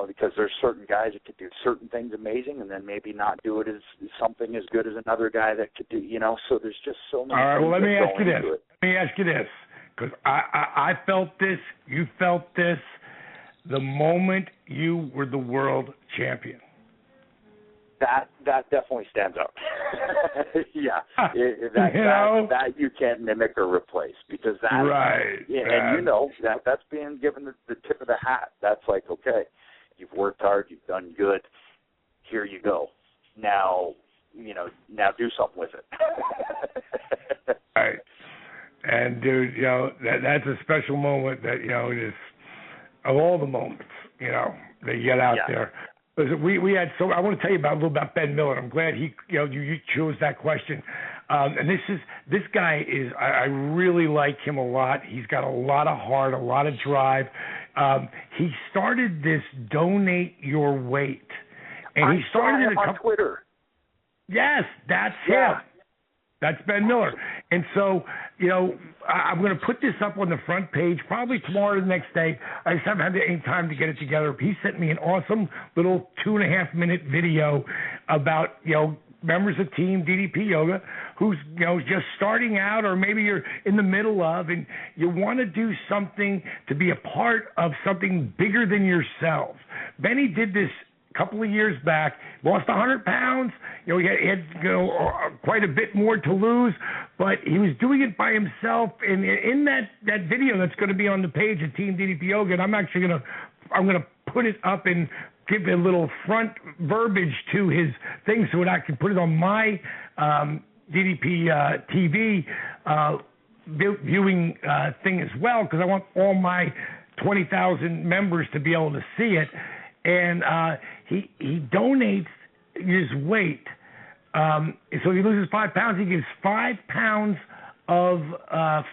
Because there's certain guys that could do certain things amazing, and then maybe not do it as something as good as another guy that could do, so there's just so many. All right, well, let me ask you this, because I felt this, you felt this, the moment you were the world champion. That definitely stands out. That you can't mimic or replace, because that, right? And that's being given the tip of the hat. That's like, okay, you've worked hard, you've done good. Here you go. Now do something with it. Right. And dude, that's a special moment that it is of all the moments that you get out there. We had I want to tell you a little about Ben Miller. I'm glad you chose that question. And this guy is, I really like him a lot. He's got a lot of heart, a lot of drive. He started this Donate Your Weight, and he started it on Twitter. Yes, that's him. That's Ben Miller. And so, I'm going to put this up on the front page probably tomorrow or the next day. I just haven't had any time to get it together. He sent me an awesome little 2.5-minute video about, members of Team DDP Yoga who's just starting out, or maybe you're in the middle of, and you want to do something to be a part of something bigger than yourself. Benny did this a couple of years back, lost 100 pounds. He had quite a bit more to lose, but he was doing it by himself. And in that video that's going to be on the page of Team DDP Yoga, and I'm going to put it up and give a little front verbiage to his thing so that I can put it on my DDP TV viewing thing as well, because I want all my 20,000 members to be able to see it. And he donates his weight. So if he loses 5 pounds, he gives 5 pounds of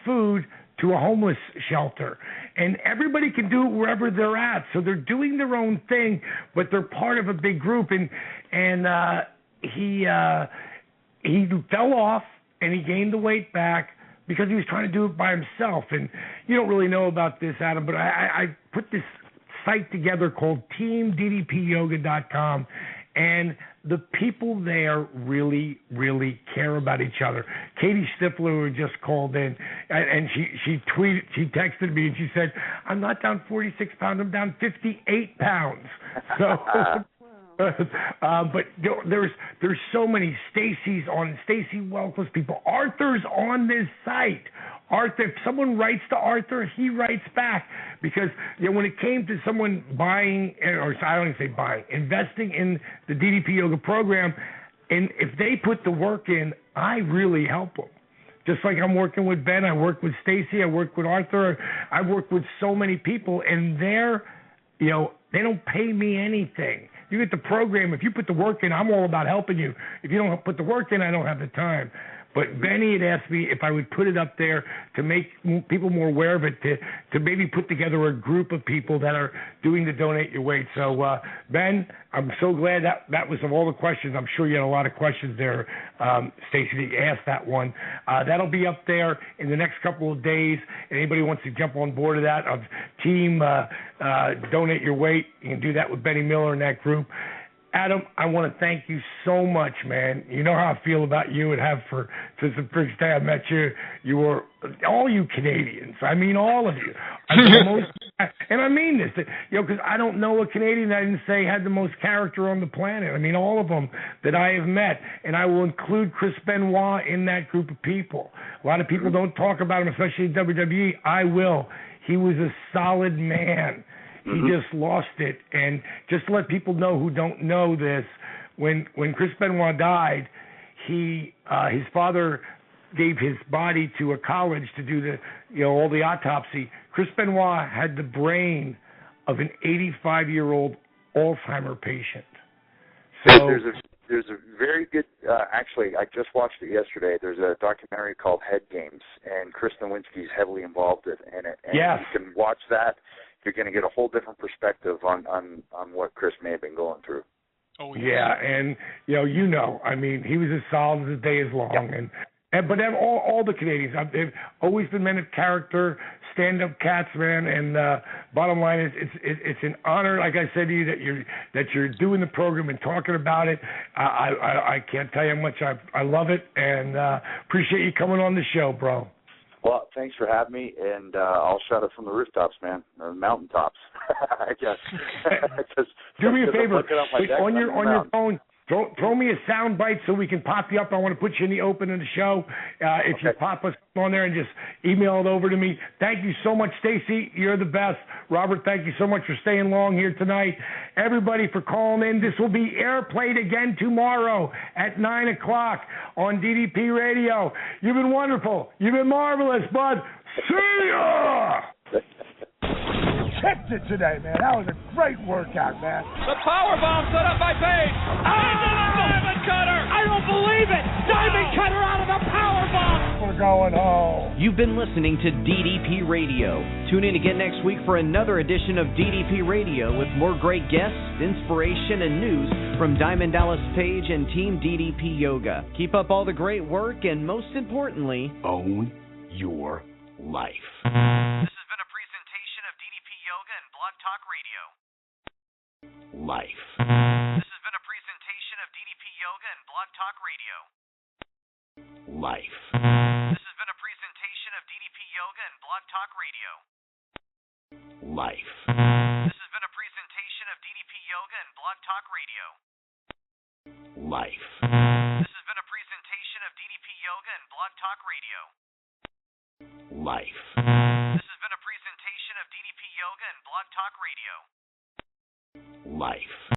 food to a homeless shelter. And everybody can do it wherever they're at. So they're doing their own thing, but they're part of a big group. And he fell off and he gained the weight back because he was trying to do it by himself. And you don't really know about this, Adam, but I put this site together called TeamDDPYoga.com, and the people there really, really care about each other. Katie Stifler, who just called in, and she texted me, and she said, "I'm not down 46 pounds, I'm down 58 pounds." So, but there's so many. Stacy Welcome people. Arthur's on this site. Arthur, if someone writes to Arthur, he writes back, because when it came to someone buying, or I don't even say buying, investing in the DDP Yoga program, and if they put the work in, I really help them. Just like I'm working with Ben, I work with Stacy, I work with Arthur, I work with so many people, and they don't pay me anything. You get the program. If you put the work in, I'm all about helping you. If you don't put the work in, I don't have the time. But Benny had asked me if I would put it up there to make people more aware of it, to maybe put together a group of people that are doing the Donate Your Weight. So, Ben, I'm so glad that was of all the questions. I'm sure you had a lot of questions there, Stacey, that asked that one. That'll be up there in the next couple of days. Anybody wants to jump on board of that, of Team Donate Your Weight, you can do that with Benny Miller in that group. Adam, I want to thank you so much, man. You know how I feel about you and have since the first day I met you. You were all you Canadians. I mean, all of you. And I mean this, because I don't know a Canadian that I didn't say had the most character on the planet. I mean, all of them that I have met, and I will include Chris Benoit in that group of people. A lot of people don't talk about him, especially in WWE. I will. He was a solid man. He just lost it. And just to let people know who don't know this, when Chris Benoit died, his father gave his body to a college to do all the autopsy. Chris Benoit had the brain of an 85-year-old Alzheimer patient. So there's a very good. Actually, I just watched it yesterday. There's a documentary called Head Games, and Chris Nowinski's heavily involved in it. And you can watch that. You're going to get a whole different perspective on what Chris may have been going through. Oh yeah, and I mean, he was as solid as the day is long, but all the Canadians, they've always been men of character, stand-up cats, man. And bottom line is, it's an honor, like I said to you, that you're doing the program and talking about it. I can't tell you how much I love it, and appreciate you coming on the show, bro. Well, thanks for having me, and I'll shout it from the rooftops, man, or mountaintops, I guess. Do me a favor, on your phone, throw me a sound bite so we can pop you up. I want to put you in the open of the show. If you pop us on there and just email it over to me. Thank you so much, Stacy. You're the best. Robert, thank you so much for staying long here tonight. Everybody for calling in. This will be airplayed again tomorrow at 9 o'clock on DDP Radio. You've been wonderful. You've been marvelous, bud. See ya! Tipped it today, man. That was a great workout, man. The power bomb set up by Page. Diamond Cutter. I don't believe it. Diamond Cutter out of the power bomb. We're going home. You've been listening to DDP Radio. Tune in again next week for another edition of DDP Radio with more great guests, inspiration, and news from Diamond Dallas Page and Team DDP Yoga. Keep up all the great work, and most importantly, own your life. This has been a presentation of DDP Yoga and Blog Talk Radio. Life. This has been a presentation of DDP Yoga and Blog Talk Radio. Life. This has been a presentation of DDP Yoga and Blog Talk Radio. Life. This has been a presentation of DDP Yoga and Blog Talk Radio. Life. This has been a presentation of DDP Yoga and Blog Talk Radio. Life. This has been a presentation of DDP Yoga and Blog Talk Radio. Life.